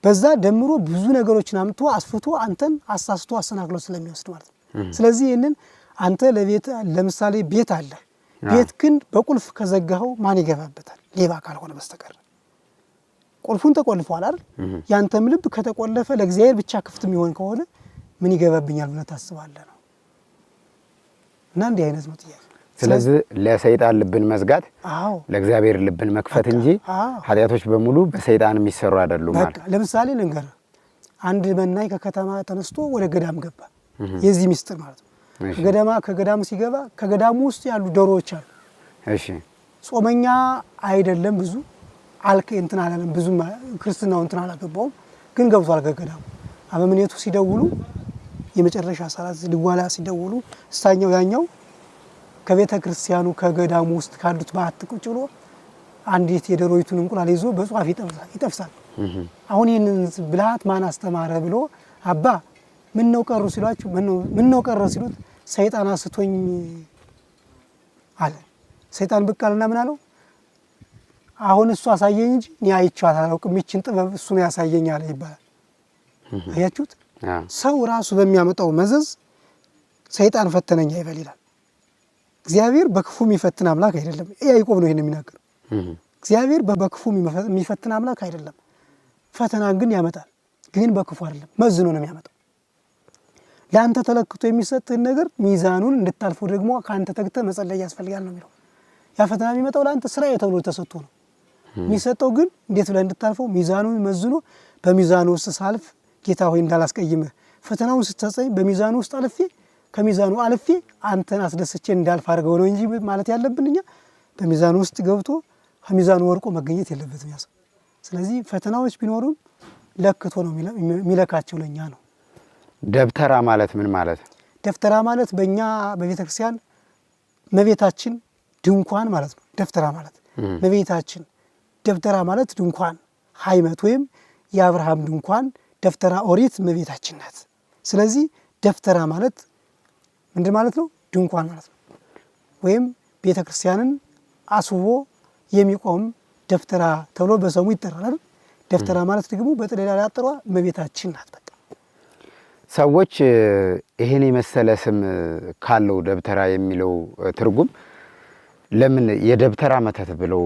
በዛ ደምሮ ብዙ ነገሮችን አምጥቶ አስፍቶ አንተን አሳስቶ አሰናክሎ ስለሚወስድ ማለት ነው። ስለዚህ ይህንን አንተ ለምሳሌ ቤት አለ። ቤት ግን በቁልፍ ከዘጋኸው ማን ይገባበታል? ሌባ ካልሆነ በስተቀር ቁልፉን ተቆልፏል አይደል? ያንተም ልብ ከተቆለፈ ለእግዚአብሔር ብቻ ክፍት የሚሆን ከሆነ ምን ይገባብኛል ብለህ ታስባለህ ነው። እና እንዲህ አይነት ነው ጥያቄ። ስለዚህ ለሰይጣን ልብን መዝጋት፣ ለእግዚአብሔር ልብን መክፈት እንጂ ኃጢአቶች በሙሉ በሰይጣን የሚሰሩ አይደሉም ማለት። ለምሳሌ ልንገርህ፣ አንድ መናኝ ከከተማ ተነስቶ ወደ ገዳም ገባ። የዚህ ሚስጥር ማለት ነው። ከገዳሙ ሲገባ ከገዳሙ ውስጥ ያሉ ዶሮዎች አሉ። እሺ፣ ጾመኛ አይደለም ብዙ እንትን አላለም፣ ብዙ ክርስትናው እንትን አላገባውም፣ ግን ገብቷል ከገዳሙ። አበምኔቱ ሲደውሉ የመጨረሻ ሰዓት ሊዋላ ሲደውሉ እሳኛው ያኛው ከቤተ ክርስቲያኑ ከገዳሙ ውስጥ ካሉት በአት ቁጭ ብሎ አንዲት የዶሮይቱን እንቁላል ይዞ በጧፍ ይጠብሳል። አሁን ይህንን ብልሃት ማን አስተማረ ብሎ አባ ምን ነው ቀሩ ሲሏቸው ምን ነው ቀረ ሲሉት ሰይጣን አስቶኝ አለ። ሰይጣን ብቅ አለና ምን አለው? አሁን እሱ አሳየኝ እንጂ እኔ አይቼዋት አላውቅም፣ ይህችን ጥበብ እሱ ነው ያሳየኝ አለ ይባላል። አያችሁት? ሰው ራሱ በሚያመጣው መዘዝ ሰይጣን ፈተነኝ አይበል ይላል። እግዚአብሔር በክፉ የሚፈትን አምላክ አይደለም። ያዕቆብ ነው ይሄን የሚናገር። እግዚአብሔር በክፉ የሚፈትን አምላክ አይደለም። ፈተናን ግን ያመጣል፣ ግን በክፉ አይደለም፣ መዝኖ ነው የሚያመጣው። ለአንተ ተለክቶ የሚሰጥህን ነገር ሚዛኑን እንድታልፈው ደግሞ ከአንተ ተግተህ መጸለይ ያስፈልጋል ነው የሚለው። ያ ፈተና የሚመጣው ለአንተ ስራዬ ተብሎ ተሰጥቶ ነው የሚሰጠው። ግን እንዴት ብለህ እንድታልፈው ሚዛኑን መዝኖ በሚዛኑ ውስጥ ሳልፍ ጌታ ሆይ እንዳላስቀይምህ፣ ፈተናውን ስትሰጠኝ በሚዛኑ ውስጥ አልፌ ከሚዛኑ አልፌ አንተን አስደስቼ እንዳልፍ አድርገው ነው እንጂ ማለት ያለብን እኛ በሚዛኑ ውስጥ ገብቶ ከሚዛኑ ወርቆ መገኘት የለበትም ያ ሰው። ስለዚህ ፈተናዎች ቢኖሩም ለክቶ ነው የሚለካቸው ለኛ ነው። ደብተራ ማለት ምን ማለት ነው? ደብተራ ማለት በእኛ በቤተ ክርስቲያን እመቤታችን ድንኳን ማለት ነው። ደብተራ ማለት እመቤታችን፣ ደብተራ ማለት ድንኳን ሃይመት ወይም የአብርሃም ድንኳን፣ ደብተራ ኦሪት እመቤታችን ናት። ስለዚህ ደብተራ ማለት ምንድን ማለት ነው? ድንኳን ማለት ነው። ወይም ቤተ ክርስቲያንን አስውቦ የሚቆም ደብተራ ተብሎ በሰሙ ይጠራል። ደብተራ ማለት ደግሞ በጥሌላ ያጠሯ እመቤታችን ናት። በቃ ሰዎች ይሄን የመሰለ ስም ካለው ደብተራ የሚለው ትርጉም ለምን የደብተራ መተት ብለው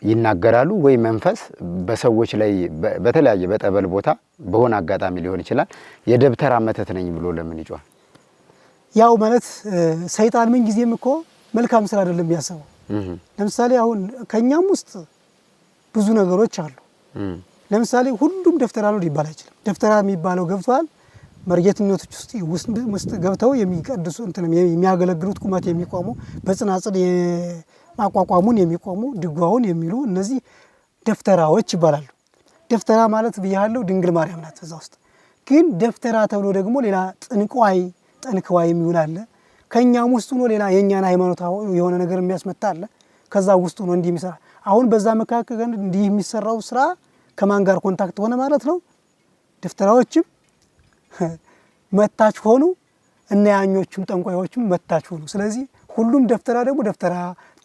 ይናገራሉ? ወይ መንፈስ በሰዎች ላይ በተለያየ በጠበል ቦታ በሆነ አጋጣሚ ሊሆን ይችላል የደብተራ መተት ነኝ ብሎ ለምን ይጮሃል? ያው ማለት ሰይጣን ምን ጊዜም እኮ መልካም ስራ አይደለም የሚያስበው። ለምሳሌ አሁን ከኛም ውስጥ ብዙ ነገሮች አሉ። ለምሳሌ ሁሉም ደብተራ ነው ሊባል አይችልም። ደብተራ የሚባለው ገብቷል መርጌትነቶች ውስጥ ገብተው የሚቀድሱ የሚያገለግሉት ቁመት የሚቆሙ በጽናጽል ማቋቋሙን የሚቆሙ ድጓውን የሚሉ እነዚህ ደብተራዎች ይባላሉ። ደብተራ ማለት ብያለሁ ድንግል ማርያም ናት እዛ ውስጥ። ግን ደብተራ ተብሎ ደግሞ ሌላ ጠንክዋይ የሚውል አለ። ከኛም ውስጥ ሆኖ ሌላ የኛን ሃይማኖታዊ የሆነ ነገር የሚያስመታ አለ። ከዛ ውስጥ ሆኖ እንዲህ የሚሰራ አሁን በዛ መካከል እንዲህ የሚሰራው ስራ ከማን ጋር ኮንታክት ሆነ ማለት ነው? ደፍተራዎችም መታች ሆኑ እና ያኞቹም ጠንቋዮችም መታች ሆኑ። ስለዚህ ሁሉም ደፍተራ ደግሞ ደፍተራ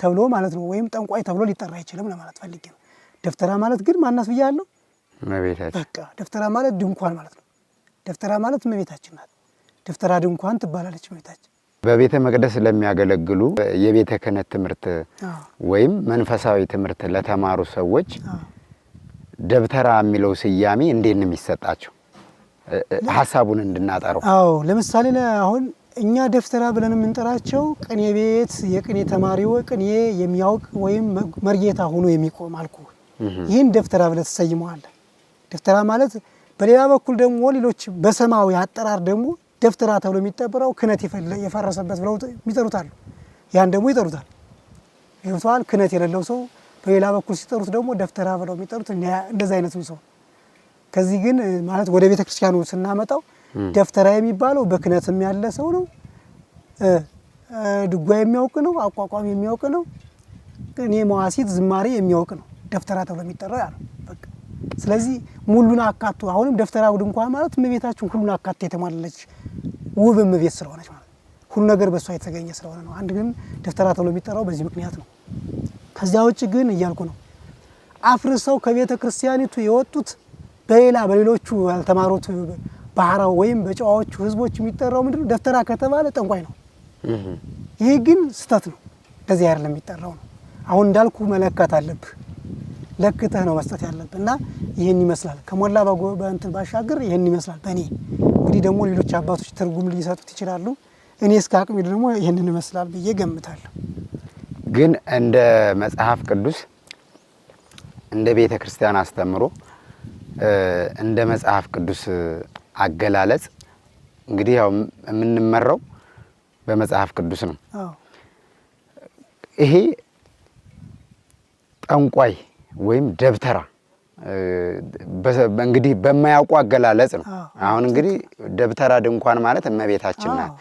ተብሎ ማለት ነው፣ ወይም ጠንቋይ ተብሎ ሊጠራ አይችልም ለማለት ፈልጌ ነው። ደፍተራ ማለት ግን ማናት ብያለሁ? እመቤታችን። በቃ ደፍተራ ማለት ድንኳን ማለት ነው። ደፍተራ ማለት እመቤታችን ናት። ደፍተራ ድንኳን ትባላለች እመቤታችን። በቤተ መቅደስ ለሚያገለግሉ የቤተ ክህነት ትምህርት ወይም መንፈሳዊ ትምህርት ለተማሩ ሰዎች ደብተራ የሚለው ስያሜ እንዴት ነው የሚሰጣቸው? ሀሳቡን እንድናጠረው። አዎ ለምሳሌ አሁን እኛ ደፍተራ ብለን የምንጠራቸው ቅኔ ቤት የቅኔ ተማሪው ቅኔ የሚያውቅ ወይም መርጌታ ሆኖ የሚቆም አልኩ። ይህን ደፍተራ ብለህ ተሰይመዋለህ። ደፍተራ ማለት በሌላ በኩል ደግሞ ሌሎች በሰማዊ አጠራር ደግሞ ደፍተራ ተብሎ የሚጠራው ክህነት የፈረሰበት ብለው የሚጠሩታል። ያን ደግሞ ይጠሩታል። ይወጣል ክህነት የሌለው ሰው በሌላ በኩል ሲጠሩት ደግሞ ደፍተራ ብለው የሚጠሩት እንደዛ አይነቱ ሰው። ከዚህ ግን ማለት ወደ ቤተ ክርስቲያኑ ስናመጣው ደፍተራ የሚባለው በክህነትም ያለ ሰው ነው። ድጓ የሚያውቅ ነው። አቋቋም የሚያውቅ ነው። ቅኔ መዋሲት ዝማሬ የሚያውቅ ነው ደፍተራ ተብሎ የሚጠራው ያለው በቃ። ስለዚህ ሙሉን አካቶ አሁንም ደፍተራ ድንኳን ማለት እመቤታችን ሁሉን አካቶ የተሟላለች ውብ እመቤት ስለሆነች ማለት ሁሉ ነገር በሷ የተገኘ ስለሆነ ነው። አንድ ግን ደፍተራ ተብሎ የሚጠራው በዚህ ምክንያት ነው። ከዚያ ውጭ ግን እያልኩ ነው አፍርሰው ከቤተ ክርስቲያኒቱ የወጡት በሌሎቹ ያልተማሩት ባህራው ወይም በጨዋዎቹ ህዝቦች የሚጠራው ምንድነው? ደፍተራ ከተባለ ጠንቋይ ነው። ይሄ ግን ስተት ነው። እንደዚህ አይደለም የሚጠራው ነው። አሁን እንዳልኩ መለካት አለብህ። ለክተህ ነው መስጠት ያለብህ እና ይሄን ይመስላል። ከሞላ በእንትን ባሻገር ይሄን ይመስላል። በእኔ እንግዲህ ደግሞ ሌሎች አባቶች ትርጉም ሊሰጡት ይችላሉ። እኔ እስከ አቅሜ ደግሞ ይሄንን ይመስላል ብዬ ገምታለሁ። ግን እንደ መጽሐፍ ቅዱስ እንደ ቤተ ክርስቲያን አስተምሮ እንደ መጽሐፍ ቅዱስ አገላለጽ እንግዲህ ያው የምንመራው በመጽሐፍ ቅዱስ ነው። ይሄ ጠንቋይ ወይም ደብተራ እንግዲህ በማያውቁ አገላለጽ ነው። አሁን እንግዲህ ደብተራ ድንኳን ማለት እመቤታችን ናት።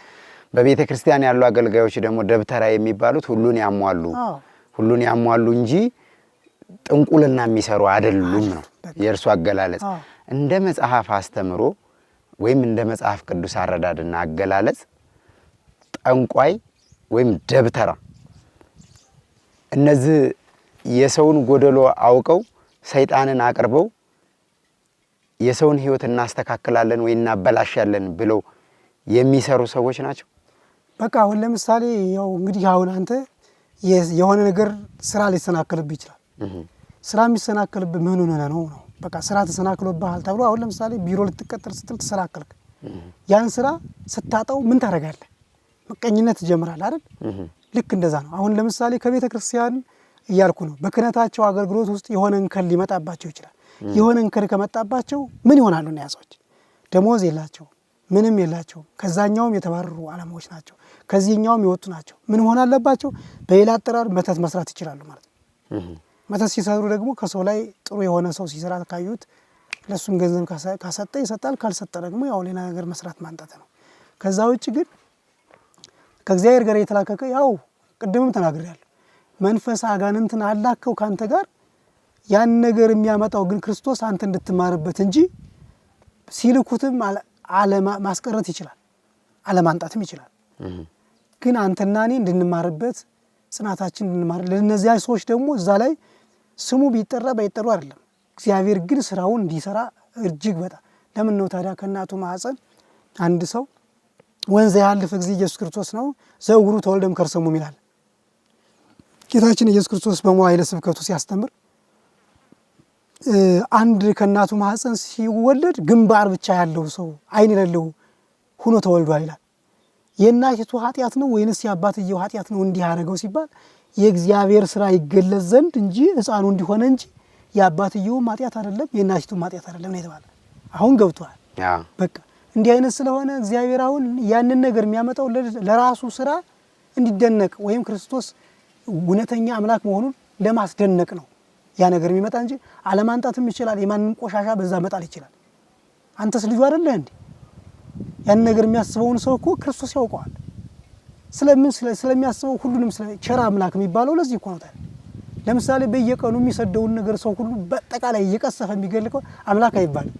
በቤተ ክርስቲያን ያሉ አገልጋዮች ደግሞ ደብተራ የሚባሉት ሁሉን ያሟሉ እንጂ ጥንቁልና የሚሰሩ አይደሉም ነው የእርሱ አገላለጽ። እንደ መጽሐፍ አስተምሮ ወይም እንደ መጽሐፍ ቅዱስ አረዳድና አገላለጽ ጠንቋይ ወይም ደብተራ እነዚህ የሰውን ጎደሎ አውቀው ሰይጣንን አቅርበው የሰውን ሕይወት እናስተካክላለን ወይ እናበላሻለን ብለው የሚሰሩ ሰዎች ናቸው። በቃ አሁን ለምሳሌ ያው እንግዲህ አሁን አንተ የሆነ ነገር ስራ ሊሰናከልብህ ይችላል። ስራ የሚሰናከልብህ ምን ሆነ ነው? በቃ ስራ ተሰናክሎብሃል ተብሎ አሁን ለምሳሌ ቢሮ ልትቀጠር ስትል ተሰናከልክ። ያን ስራ ስታጣው ምን ታደርጋለህ? መቀኝነት ትጀምራለህ አይደል? ልክ እንደዛ ነው። አሁን ለምሳሌ ከቤተ ክርስቲያን እያልኩ ነው። በክህነታቸው አገልግሎት ውስጥ የሆነ እንከን ሊመጣባቸው ይችላል። የሆነ እንከን ከመጣባቸው ምን ይሆናሉ? እና ያሶች ደሞዝ የላቸው ምንም የላቸው። ከዛኛውም የተባረሩ ዓላማዎች ናቸው። ከዚህኛውም የወጡ ናቸው። ምን መሆን አለባቸው? በሌላ አጠራር መተት መስራት ይችላሉ ማለት ነው። መተት ሲሰሩ ደግሞ ከሰው ላይ ጥሩ የሆነ ሰው ሲሰራ ካዩት ለሱም ገንዘብ ካሰጠ ይሰጣል፣ ካልሰጠ ደግሞ ያው ሌላ ነገር መስራት ማንጣት ነው። ከዛ ውጭ ግን ከእግዚአብሔር ጋር የተላከከ ያው ቅድምም ተናግሬያለሁ። መንፈስ አጋንንትን አላከው ካንተ ጋር ያን ነገር የሚያመጣው ግን ክርስቶስ አንተ እንድትማርበት እንጂ ሲልኩትም ማስቀረት ይችላል፣ አለማንጣትም ይችላል። ግን አንተና እኔ እንድንማርበት ጽናታችን እንድንማር ለነዚያ ሰዎች ደግሞ እዛ ላይ ስሙ ቢጠራ ባይጠሩ አይደለም። እግዚአብሔር ግን ስራውን እንዲሰራ እጅግ በጣም ለምን ነው ታዲያ ከእናቱ ማህፀን አንድ ሰው ወንዘ ያልፍ እግዚእ ኢየሱስ ክርስቶስ ነው ዘውሩ ተወልደም ከርሰሙ ይላል። ጌታችን ኢየሱስ ክርስቶስ በመዋዕለ ስብከቱ ሲያስተምር አንድ ከእናቱ ማህፀን ሲወለድ ግንባር ብቻ ያለው ሰው አይን የሌለው ሆኖ ተወልዷል ይላል። የእናቲቱ ኃጢአት ነው ወይንስ የአባትየው ኃጢአት ነው እንዲህ ያደረገው ሲባል የእግዚአብሔር ስራ ይገለጽ ዘንድ እንጂ ሕፃኑ እንዲሆነ እንጂ የአባትየውም ኃጢአት አይደለም የእናቲቱም ኃጢአት አይደለም ነው የተባለ። አሁን ገብቷል። በቃ እንዲህ አይነት ስለሆነ እግዚአብሔር አሁን ያንን ነገር የሚያመጣው ለራሱ ስራ እንዲደነቅ ወይም ክርስቶስ እውነተኛ አምላክ መሆኑን ለማስደነቅ ነው ያ ነገር የሚመጣ እንጂ አለማንጣትም ይችላል። የማንም ቆሻሻ በዛ መጣል ይችላል። አንተስ ልጁ አይደለህ እንዴ? ያን ነገር የሚያስበውን ሰው እኮ ክርስቶስ ያውቀዋል። ስለሚያስበው ሁሉንም ቸር አምላክ የሚባለው ለዚህ እኮ ነው። ለምሳሌ በየቀኑ የሚሰደውን ነገር ሰው ሁሉ በአጠቃላይ እየቀሰፈ የሚገልቀው አምላክ አይባልም።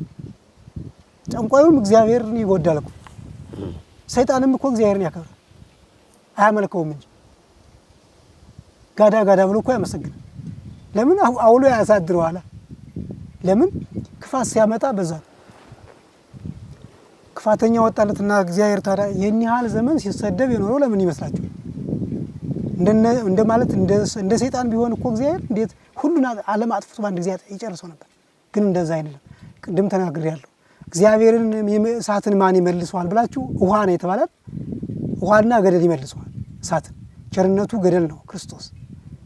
ጠንቋዩም እግዚአብሔርን ይወዳል እኮ፣ ሰይጣንም እኮ እግዚአብሔርን ያከብራል፣ አያመልከውም እንጂ ጋዳ ጋዳ ብሎ እኮ ያመሰግናል። ለምን አውሎ ያሳድረዋል። ለምን ክፋት ሲያመጣ በዛ ክፋተኛ ወጣለትና እግዚአብሔር ታዲያ ይህን ያህል ዘመን ሲሰደብ የኖረው ለምን ይመስላችኋል? እንደማለት እንደ ሰይጣን ቢሆን እኮ እግዚአብሔር እንዴት ሁሉን ዓለም አጥፍቶ በአንድ ጊዜ ይጨርሰው ነበር። ግን እንደዛ አይደለም። ቅድም ተናግሬያለሁ። እግዚአብሔርን እሳትን ማን ይመልሰዋል ብላችሁ ውሃ ነው የተባለው። ውሃና ገደል ይመልሰዋል እሳትን። ቸርነቱ ገደል ነው ክርስቶስ፣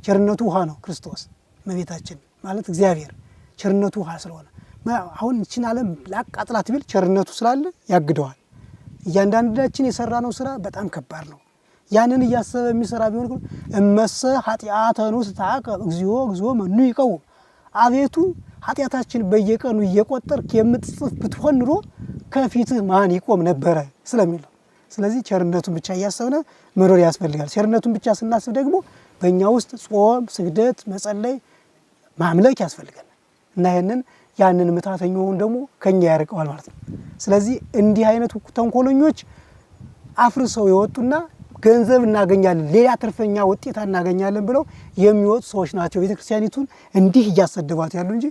ቸርነቱ ውሃ ነው ክርስቶስ። እመቤታችን ማለት እግዚአብሔር ቸርነቱ ውሃ ስለሆነ አሁን እችን ዓለም ላቃጥላት ቢል ቸርነቱ ስላለ ያግደዋል። እያንዳንዳችን የሰራነው ስራ በጣም ከባድ ነው። ያንን እያሰበ የሚሰራ ቢሆን እመሰ ኃጢአተኑ ስተአቀብ እግዚኦ እግዚኦ መኑ ይቀውም፣ አቤቱ ኃጢአታችን በየቀኑ እየቆጠርክ የምትጽፍ ብትሆን ኑሮ ከፊትህ ማን ይቆም ነበረ ስለሚል ነው። ስለዚህ ቸርነቱን ብቻ እያሰብነ መኖር ያስፈልጋል። ቸርነቱን ብቻ ስናስብ ደግሞ በእኛ ውስጥ ጾም፣ ስግደት፣ መጸለይ፣ ማምለክ ያስፈልጋል እና ያንን ምታተኛውን ደግሞ ከኛ ያርቀዋል ማለት ነው። ስለዚህ እንዲህ አይነቱ ተንኮለኞች አፍርሰው የወጡና ገንዘብ እናገኛለን፣ ሌላ ትርፈኛ ውጤት እናገኛለን ብለው የሚወጡ ሰዎች ናቸው። ቤተክርስቲያኒቱን እንዲህ እያሰደቧት ያሉ እንጂ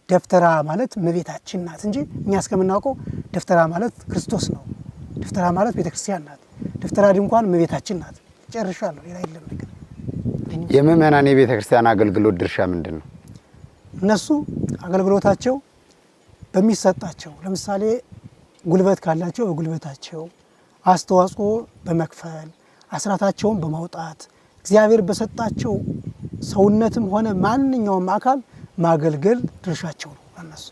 ደፍተራ ማለት እመቤታችን ናት እንጂ እኛ እስከምናውቀው ደፍተራ ማለት ክርስቶስ ነው። ደፍተራ ማለት ቤተክርስቲያን ናት። ደፍተራ ድንኳን እመቤታችን ናት። ጨርሻለሁ። ሌላ የለም ነገር። የምእመናን የቤተክርስቲያን አገልግሎት ድርሻ ምንድን ነው? እነሱ አገልግሎታቸው በሚሰጣቸው ለምሳሌ ጉልበት ካላቸው በጉልበታቸው አስተዋጽኦ በመክፈል አስራታቸውን በማውጣት እግዚአብሔር በሰጣቸው ሰውነትም ሆነ ማንኛውም አካል ማገልገል ድርሻቸው ነው። እነሱ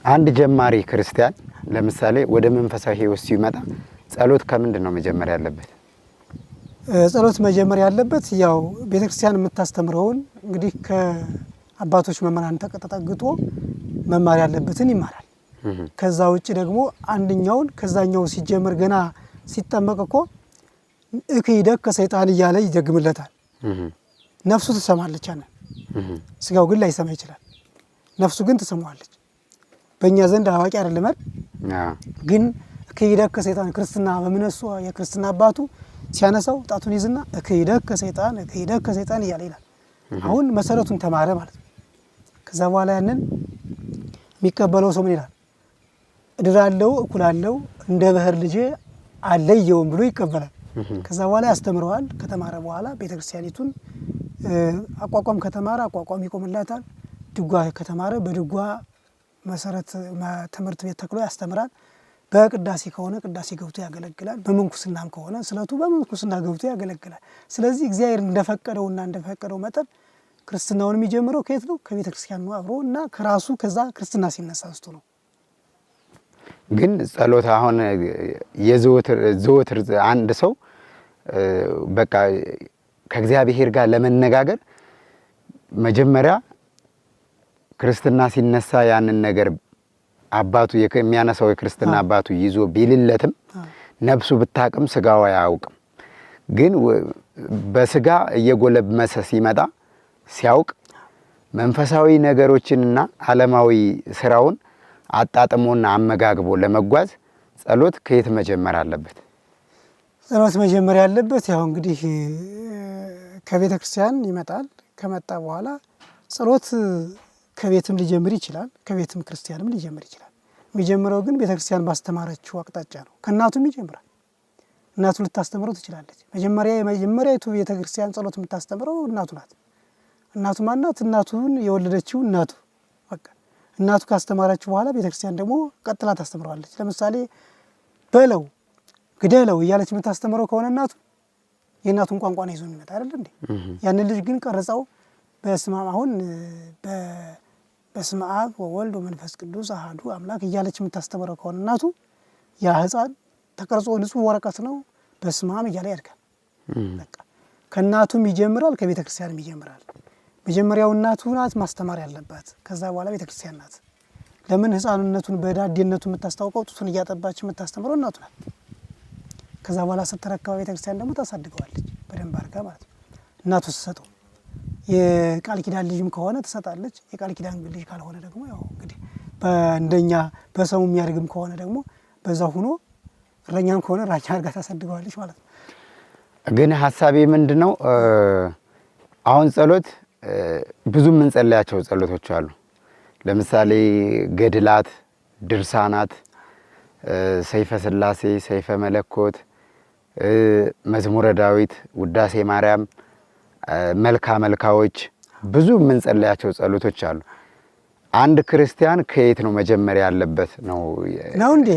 አንድ ጀማሪ ክርስቲያን ለምሳሌ ወደ መንፈሳዊ ሕይወት ሲመጣ ጸሎት ከምንድን ነው መጀመር ያለበት? ጸሎት መጀመር ያለበት ያው ቤተክርስቲያን የምታስተምረውን እንግዲህ ከአባቶች መምህራን ተቀጥቅጦ መማር ያለበትን ይማራል። ከዛ ውጭ ደግሞ አንደኛውን ከዛኛው ሲጀምር ገና ሲጠመቅ እኮ እክይደክ ከሰይጣን እያለ ይደግምለታል። ነፍሱ ትሰማለች። ያንን ስጋው ግን ላይሰማ ይችላል። ነፍሱ ግን ትሰማዋለች። በእኛ ዘንድ አዋቂ አይደለም አይደል? ግን እክይደክ ከሰይጣን ክርስትና በምነሱ የክርስትና አባቱ ሲያነሳው ጣቱን ይዝና እክይደክ ከሰይጣን እክይደክ ከሰይጣን እያለ ይላል። አሁን መሰረቱን ተማረ ማለት ነው። ከዛ በኋላ ያንን የሚቀበለው ሰው ምን ይላል? እድራለው እኩላለው እንደ ባህር ልጄ አለየውም ብሎ ይቀበላል። ከዛ በኋላ ያስተምረዋል። ከተማረ በኋላ ቤተክርስቲያኒቱን አቋቋም ከተማረ አቋቋም ይቆምላታል። ድጓ ከተማረ በድጓ መሰረት ትምህርት ቤት ተክሎ ያስተምራል። በቅዳሴ ከሆነ ቅዳሴ ገብቶ ያገለግላል። በምንኩስናም ከሆነ ስለቱ በምንኩስና ገብቶ ያገለግላል። ስለዚህ እግዚአብሔር እንደፈቀደውና እንደፈቀደው መጠን ክርስትናውን የሚጀምረው ከየት ነው? ከቤተ ክርስቲያን ነው አብሮ እና ከራሱ ከዛ ክርስትና ሲነሳ አንስቶ ነው። ግን ጸሎት አሁን የዘወትር አንድ ሰው በቃ ከእግዚአብሔር ጋር ለመነጋገር መጀመሪያ ክርስትና ሲነሳ ያንን ነገር አባቱ የሚያነሳው የክርስትና አባቱ ይዞ ቢልለትም ነፍሱ ብታቅም ስጋው አያውቅም። ግን በስጋ እየጎለመሰ ሲመጣ ሲያውቅ መንፈሳዊ ነገሮችንና ዓለማዊ ስራውን አጣጥሞና አመጋግቦ ለመጓዝ ጸሎት ከየት መጀመር አለበት? ጸሎት መጀመር ያለበት ያው እንግዲህ ከቤተ ክርስቲያን ይመጣል። ከመጣ በኋላ ጸሎት ከቤትም ሊጀምር ይችላል፣ ከቤትም ክርስቲያንም ሊጀምር ይችላል። የሚጀምረው ግን ቤተ ክርስቲያን ባስተማረችው አቅጣጫ ነው። ከእናቱም ይጀምራል። እናቱ ልታስተምረው ትችላለች። የመጀመሪያይቱ ቤተ ክርስቲያን ጸሎት የምታስተምረው እናቱ ናት። እናቱ ማናት? እናቱን የወለደችው እናቱ። በቃ እናቱ ካስተማረችው በኋላ ቤተክርስቲያን ደግሞ ቀጥላ ታስተምረዋለች። ለምሳሌ በለው ግደለው እያለች የምታስተምረው ከሆነ እናቱ የእናቱን ቋንቋ ነው ይዞ የሚመጣ አይደል እንዴ? ያንን ልጅ ግን ቀርጻው በስመ አብ ወወልድ ወመንፈስ ቅዱስ አሐዱ አምላክ እያለች የምታስተምረው ከሆነ እናቱ ያ ሕፃን ተቀርጾ ንጹህ ወረቀት ነው በስመ አብ እያለ ያድጋል። በቃ ከእናቱም ይጀምራል፣ ከቤተ ክርስቲያንም ይጀምራል። መጀመሪያው እናቱ ናት ማስተማር ያለባት። ከዛ በኋላ ቤተ ክርስቲያን ናት። ለምን ሕፃንነቱን በዳዴነቱ የምታስታውቀው ጡቱን እያጠባች የምታስተምረው እናቱ ናት። ከዛ በኋላ ስትረከባ ቤተ ክርስቲያን ደግሞ ታሳድገዋለች በደንብ አድርጋ ማለት ነው። እናቱ ስትሰጠው የቃል ኪዳን ልጅም ከሆነ ትሰጣለች። የቃል ኪዳን ልጅ ካልሆነ ደግሞ ያው እንግዲህ በእንደኛ በሰው የሚያድግም ከሆነ ደግሞ በዛ ሆኖ እረኛም ከሆነ ራኛ አድርጋ ታሳድገዋለች ማለት ነው። ግን ሀሳቤ ምንድነው አሁን ጸሎት ብዙ የምንጸልያቸው ጸሎቶች አሉ። ለምሳሌ ገድላት፣ ድርሳናት፣ ሰይፈ ሥላሴ፣ ሰይፈ መለኮት፣ መዝሙረ ዳዊት፣ ውዳሴ ማርያም፣ መልካ መልካዎች ብዙ የምንጸልያቸው ጸሎቶች አሉ። አንድ ክርስቲያን ከየት ነው መጀመሪያ ያለበት ነው እንዴ?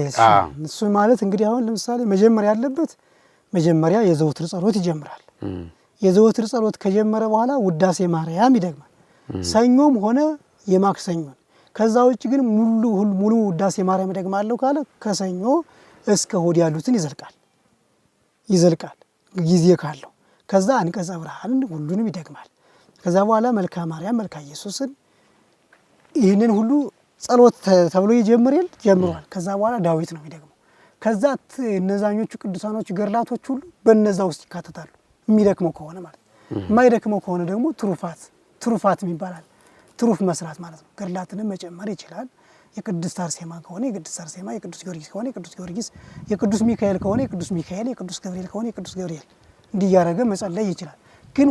እሱ ማለት እንግዲህ አሁን ለምሳሌ መጀመሪያ ያለበት መጀመሪያ የዘወትር ጸሎት ይጀምራል። የዘወትር ጸሎት ከጀመረ በኋላ ውዳሴ ማርያም ይደግማል፣ ሰኞም ሆነ የማክሰኞን። ከዛ ውጭ ግን ሙሉ ውዳሴ ማርያም ደግማለሁ ካለ ከሰኞ እስከ እሑድ ያሉትን ይዘልቃል ጊዜ ካለው። ከዛ አንቀጸ ብርሃንን ሁሉንም ይደግማል። ከዛ በኋላ መልካ ማርያም፣ መልካ ኢየሱስን ይህንን ሁሉ ጸሎት ተብሎ ጀምሯል። ከዛ በኋላ ዳዊት ነው የሚደግመው። ከዛ እነዛኞቹ ቅዱሳኖቹ ገድላቶች ሁሉ በነዛ ውስጥ ይካተታሉ፣ የሚደክመው ከሆነ ማለት። የማይደክመው ከሆነ ደግሞ ትሩፋት ይባላል። ትሩፍ መስራት ማለት ነው። ገድላትንም መጨመር ይችላል። የቅድስት አርሴማ ከሆነ የቅድስት አርሴማ፣ የቅዱስ ጊዮርጊስ ከሆነ የቅዱስ ጊዮርጊስ፣ የቅዱስ ሚካኤል ከሆነ የቅዱስ ሚካኤል፣ የቅዱስ ገብርኤል ከሆነ የቅዱስ ገብርኤል እንዲያረገ መጸለይ ይችላል። ግን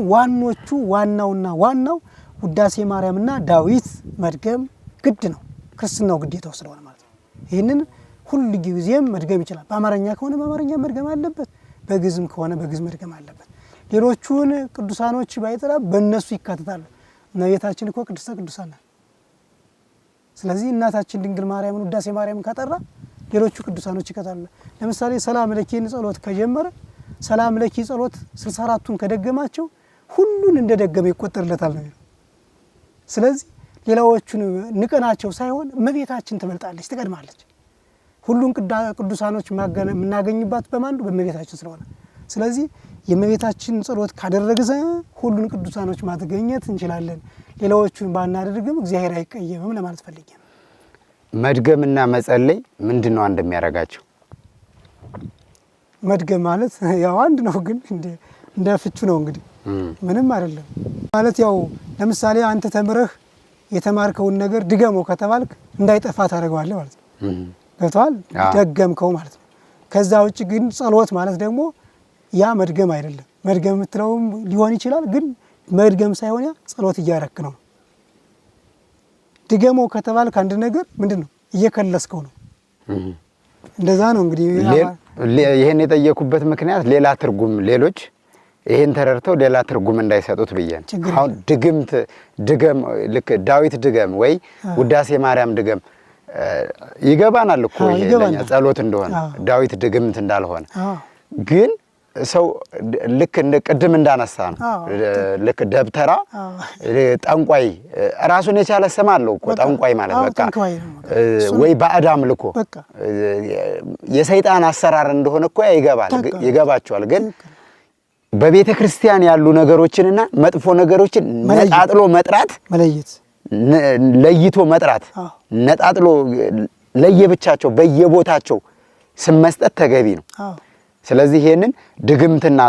ዋናው ውዳሴ ማርያምና ዳዊት መድገም ግድ ነው። ክርስትናው ግዴታው ስለሆነ ማለት ነው። ይህንን ሁሉ ጊዜም መድገም ይችላል። በአማርኛ ከሆነ በአማርኛ መድገም አለበት፣ በግዕዝም ከሆነ በግዕዝ መድገም አለበት። ሌሎቹን ቅዱሳኖች ባይጠራ በእነሱ ይካተታሉ። እመቤታችን እኮ ቅድስተ ቅዱሳን ናት። ስለዚህ እናታችን ድንግል ማርያምን ውዳሴ ማርያምን ከጠራ ሌሎቹ ቅዱሳኖች ይከታሉ። ለምሳሌ ሰላም ለኪን ጸሎት ከጀመረ ሰላም ለኪ ጸሎት 64ቱን ከደገማቸው ሁሉን እንደደገመ ይቆጠርለታል ነው። ስለዚህ ሌላዎቹን ንቀናቸው ሳይሆን እመቤታችን ትበልጣለች፣ ትቀድማለች። ሁሉን ቅዱሳኖች የምናገኝባት በማን በእመቤታችን ስለሆነ፣ ስለዚህ የእመቤታችን ጸሎት ካደረግዘ ሁሉን ቅዱሳኖች ማግኘት እንችላለን። ሌላዎቹን ባናደርግም እግዚአብሔር አይቀየምም ለማለት ፈልጌ ነው። መድገምና መጸለይ ምንድነው አንድ የሚያደርጋቸው? መድገም ማለት ያው አንድ ነው፣ ግን እንደ ፍቹ ነው እንግዲህ ምንም አይደለም ማለት። ያው ለምሳሌ አንተ ተምረህ የተማርከውን ነገር ድገመው ከተባልክ እንዳይጠፋ ታደርገዋለህ ማለት ነው። ገብቶሃል? ደገምከው ማለት ነው። ከዛ ውጭ ግን ጸሎት ማለት ደግሞ ያ መድገም አይደለም። መድገም የምትለውም ሊሆን ይችላል፣ ግን መድገም ሳይሆን ያ ጸሎት እያረክ ነው። ድገመው ከተባልክ አንድ ነገር ምንድነው እየከለስከው ነው። እንደዛ ነው እንግዲህ። ይሄን የጠየኩበት ምክንያት ሌላ ትርጉም ሌሎች ይሄን ተረድተው ሌላ ትርጉም እንዳይሰጡት ብዬ ነው። አሁን ድገም ልክ ዳዊት ድገም ወይ ውዳሴ ማርያም ድገም ይገባናል እኮ ይሄኛ ጸሎት እንደሆነ ዳዊት ድግምት እንዳልሆነ። ግን ሰው ልክ እንደ ቅድም እንዳነሳ ነው ልክ ደብተራ ጠንቋይ ራሱን የቻለ ስም አለው እኮ ጠንቋይ ማለት በቃ ወይ ባዕዳም ልኮ የሰይጣን አሰራር እንደሆነ እኮ ይገባቸዋል። ግን በቤተ ክርስቲያን ያሉ ነገሮችንና መጥፎ ነገሮችን ነጣጥሎ መጥራት ለይቶ መጥራት ነጣጥሎ ለየብቻቸው በየቦታቸው ስም መስጠት ተገቢ ነው። ስለዚህ ይሄንን ድግምትና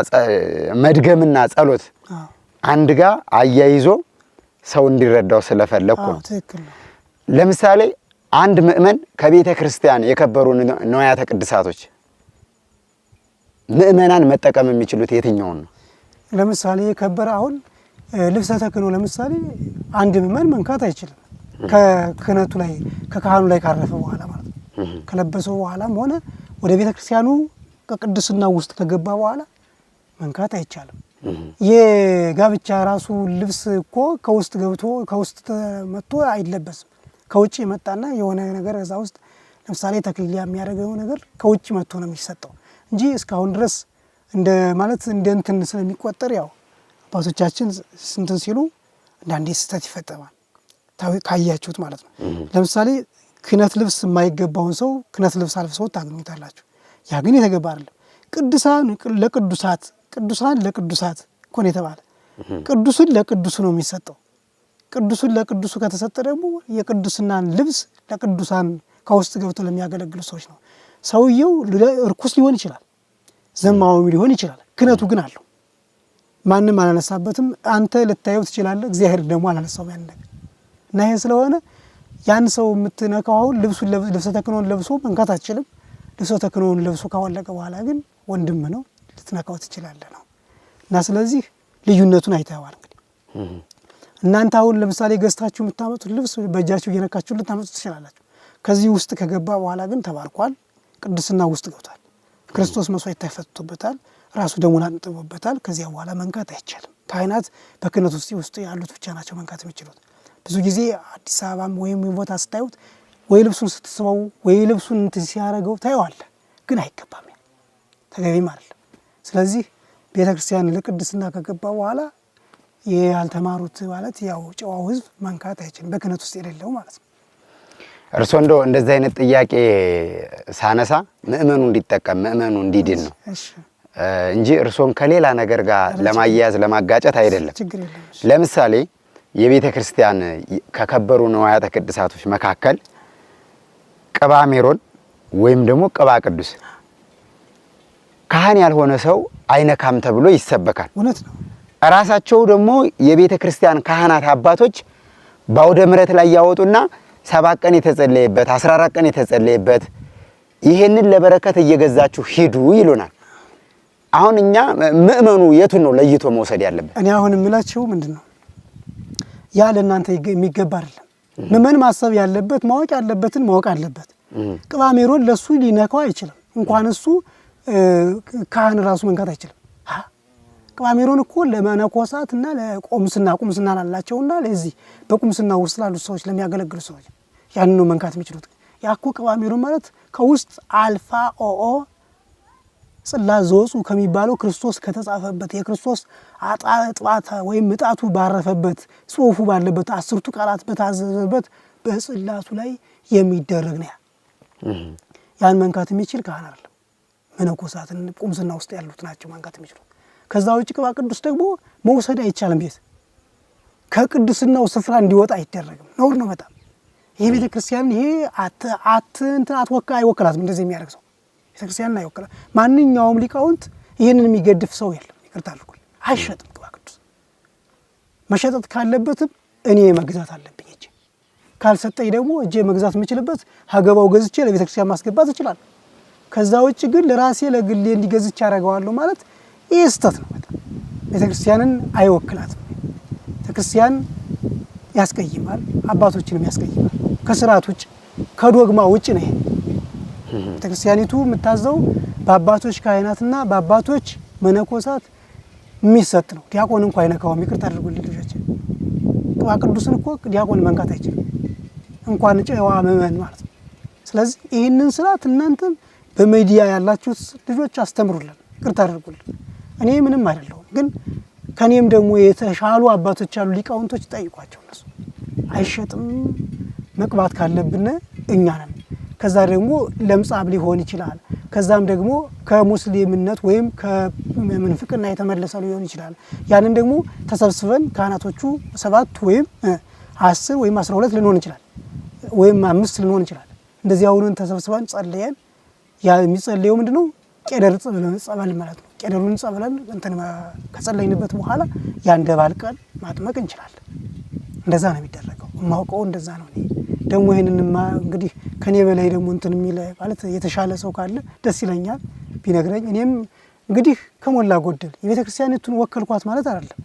መድገምና ጸሎት አንድ ጋር አያይዞ ሰው እንዲረዳው ስለፈለኩ ነው። ለምሳሌ አንድ ምእመን ከቤተ ክርስቲያን የከበሩ ንዋያተ ቅድሳቶች ምእመናን መጠቀም የሚችሉት የትኛውን ነው? ለምሳሌ የከበረ አሁን ልብሰ ተክህኖ ለምሳሌ አንድ ምእመን መንካት አይችልም። ከክህነቱ ላይ ከካህኑ ላይ ካረፈ በኋላ ማለት ነው። ከለበሰው በኋላም ሆነ ወደ ቤተ ክርስቲያኑ ከቅድስና ውስጥ ከገባ በኋላ መንካት አይቻልም። የጋብቻ ራሱ ልብስ እኮ ከውስጥ ገብቶ ከውስጥ መጥቶ አይለበስም። ከውጭ መጣና የሆነ ነገር እዛ ውስጥ ለምሳሌ ተክሊል የሚያደርገው ነገር ከውጭ መጥቶ ነው የሚሰጠው እንጂ እስካሁን ድረስ እንደ እንትን ስለሚቆጠር ያው አባቶቻችን እንትን ሲሉ አንዳንዴ ስህተት ይፈጠራል ካያችሁት ማለት ነው። ለምሳሌ ክህነት ልብስ የማይገባውን ሰው ክህነት ልብስ አልብሰው ታገኙታላችሁ። ያ ግን የተገባ አይደለም። ቅዱሳን ለቅዱሳት እኮ ነው የተባለ። ቅዱሱን ለቅዱሱ ነው የሚሰጠው። ቅዱሱን ለቅዱሱ ከተሰጠ ደግሞ የቅዱስናን ልብስ ለቅዱሳን ከውስጥ ገብተው ለሚያገለግሉ ሰዎች ነው። ሰውየው እርኩስ ሊሆን ይችላል፣ ዘማዊ ሊሆን ይችላል። ክህነቱ ግን አለው። ማንም አላነሳበትም። አንተ ልታየው ትችላለህ፣ እግዚአብሔር ደግሞ አላነሳውም ያን ነገር እና ይሄ ስለሆነ ያን ሰው የምትነካው አሁን ልብሰ ተክህኖውን ለብሶ መንካት አትችልም። ልብሰ ተክህኖውን ለብሶ ካወለቀ በኋላ ግን ወንድም ነው ልትነካው ትችላለህ ነው እና ስለዚህ ልዩነቱን አይተዋል። እንግዲህ እናንተ አሁን ለምሳሌ ገዝታችሁ የምታመጡት ልብስ በእጃችሁ እየነካችሁ ልታመጡት ትችላላችሁ። ከዚህ ውስጥ ከገባ በኋላ ግን ተባርኳል፣ ቅድስና ውስጥ ገብቷል። ክርስቶስ መስዋዕት ተፈትቶበታል፣ ራሱ ደሙን አጥንቶበታል። ከዚያ በኋላ መንካት አይቻልም። ካህናት በክህነት ውስጥ ያሉት ብቻ ናቸው መንካት የሚችሉት። ብዙ ጊዜ አዲስ አበባም ወይም ቦታ ስታዩት ወይ ልብሱን ስትስበው ወይ ልብሱን እንትን ሲያደርገው ታየዋለህ፣ ግን አይገባም፣ ተገቢም አይደለም። ስለዚህ ቤተ ክርስቲያን ለቅድስና ከገባ በኋላ ያልተማሩት ማለት ያው ጨዋው ሕዝብ መንካት አይችልም፣ በክህነት ውስጥ የሌለው ማለት ነው። እርሶ እንደዚህ አይነት ጥያቄ ሳነሳ ምእመኑ እንዲጠቀም ምእመኑ እንዲድን ነው እንጂ እርሶን ከሌላ ነገር ጋር ለማያያዝ ለማጋጨት አይደለም። ለምሳሌ የቤተ ክርስቲያን ከከበሩ ንዋያተ ቅድሳቶች መካከል ቅባ ሜሮን ወይም ደግሞ ቅባ ቅዱስ ካህን ያልሆነ ሰው አይነካም ተብሎ ይሰበካል። እውነት ነው። ራሳቸው ደግሞ የቤተ ክርስቲያን ካህናት አባቶች በአውደ ምሕረት ላይ ያወጡና 7 ቀን የተጸለየበት 14 ቀን የተጸለየበት ይሄንን ለበረከት እየገዛችሁ ሂዱ ይሉናል። አሁን እኛ ምእመኑ የቱን ነው ለይቶ መውሰድ ያለበት? እኔ አሁን የምላችሁ ምንድነው ያ ለእናንተ የሚገባ አይደለም። ምእመን ማሰብ ያለበት ማወቅ ያለበትን ማወቅ አለበት። ቅባ ሜሮን ለሱ ሊነካው አይችልም። እንኳን እሱ ካህን ራሱ መንካት አይችልም። ቅባ ሜሮን እኮ ለመነኮሳትና ቁምስና ላላቸውና ለዚህ በቁምስና ውስጥ ላሉት ሰዎች ለሚያገለግሉ ሰዎች ያን ነው መንካት የሚችሉት። ያኮ ቅባ ሜሮን ማለት ከውስጥ አልፋ ኦኦ ጽላት ዘወፁ ከሚባለው ክርስቶስ ከተጻፈበት የክርስቶስ አጣጥባታ ወይም ምጣቱ ባረፈበት ጽሑፉ ባለበት 10ቱ ቃላት በታዘዘበት በጽላቱ ላይ የሚደረግ ነው። ያን መንካት የሚችል ካህን አይደለም። መነኮሳትን ቁምስና ውስጥ ያሉት ናቸው መንካት የሚችሉት። ከዛ ውጭ ቅባ ቅዱስ ደግሞ መውሰድ አይቻልም። ቤት ከቅድስናው ስፍራ እንዲወጣ አይደረግም። ነውር ነው በጣም። ይሄ ቤተ ክርስቲያን ይሄ አይወክላትም። እንደዚህ የሚያደርግ ሰው ቤተ ክርስቲያን አይወክላትም። ማንኛውም ሊቃውንት ይህንን የሚገድፍ ሰው የለም። ይቅርታ አድርጉልኝ። አይሸጥም። ቅባ ቅዱስ መሸጠት ካለበትም እኔ መግዛት አለብኝ። እጄ ካልሰጠኝ ደግሞ እጄ መግዛት የምችልበት ሀገባው ገዝቼ ለቤተ ክርስቲያን ማስገባት እችላለሁ። ከዛ ውጭ ግን ለራሴ ለግሌ እንዲገዝቼ ያደርገዋለሁ ማለት ይህ ስህተት ነው። በጣም ቤተክርስቲያንን አይወክላትም። ቤተክርስቲያን ያስቀይማል፣ አባቶችንም ያስቀይማል። ከስርዓት ውጭ ከዶግማ ውጭ ነው። ይሄ ቤተክርስቲያኒቱ የምታዘው በአባቶች ካህናትና በአባቶች መነኮሳት የሚሰጥ ነው። ዲያቆን እንኳን አይነካውም። ይቅርታ አድርጉልኝ ልጆች። ቅባ ቅዱስን እኮ ዲያቆን መንካት አይችልም፣ እንኳን ጨዋ ምእመን ማለት ነው። ስለዚህ ይህንን ስርዓት እናንተም በሚዲያ ያላችሁት ልጆች አስተምሩልን። ይቅርታ አድርጉልን። እኔ ምንም አይደለሁም፣ ግን ከኔም ደግሞ የተሻሉ አባቶች ያሉ ሊቃውንቶች ጠይቋቸው። እነሱ አይሸጥም፣ መቅባት ካለብን እኛ ነን። ከዛ ደግሞ ለምጻም ሊሆን ይችላል። ከዛም ደግሞ ከሙስሊምነት ወይም ከምንፍቅና የተመለሰ ሊሆን ይችላል። ያንን ደግሞ ተሰብስበን ካህናቶቹ 7 ወይም 10 ወይም 12 ልንሆን ይችላል፣ ወይም 5 ልንሆን ይችላል። እንደዚህ አሁንን ተሰብስበን ጸልየን ያ የሚጸልየው ምንድነው? ቄደር ጸበል ማለት ነው። ቄደሩን ጸበልን እንትን ከጸለይንበት በኋላ ያን ደባልቀን ማጥመቅ እንችላለን። እንደዛ ነው የሚደረገው። የማውቀው እንደዛ ነው። እኔ ደግሞ ይሄንንማ እንግዲህ ከኔ በላይ ደግሞ እንትን የሚል ማለት የተሻለ ሰው ካለ ደስ ይለኛል ቢነግረኝ። እኔም እንግዲህ ከሞላ ጎደል የቤተ ክርስቲያኒቱን ወከልኳት ማለት አይደለም።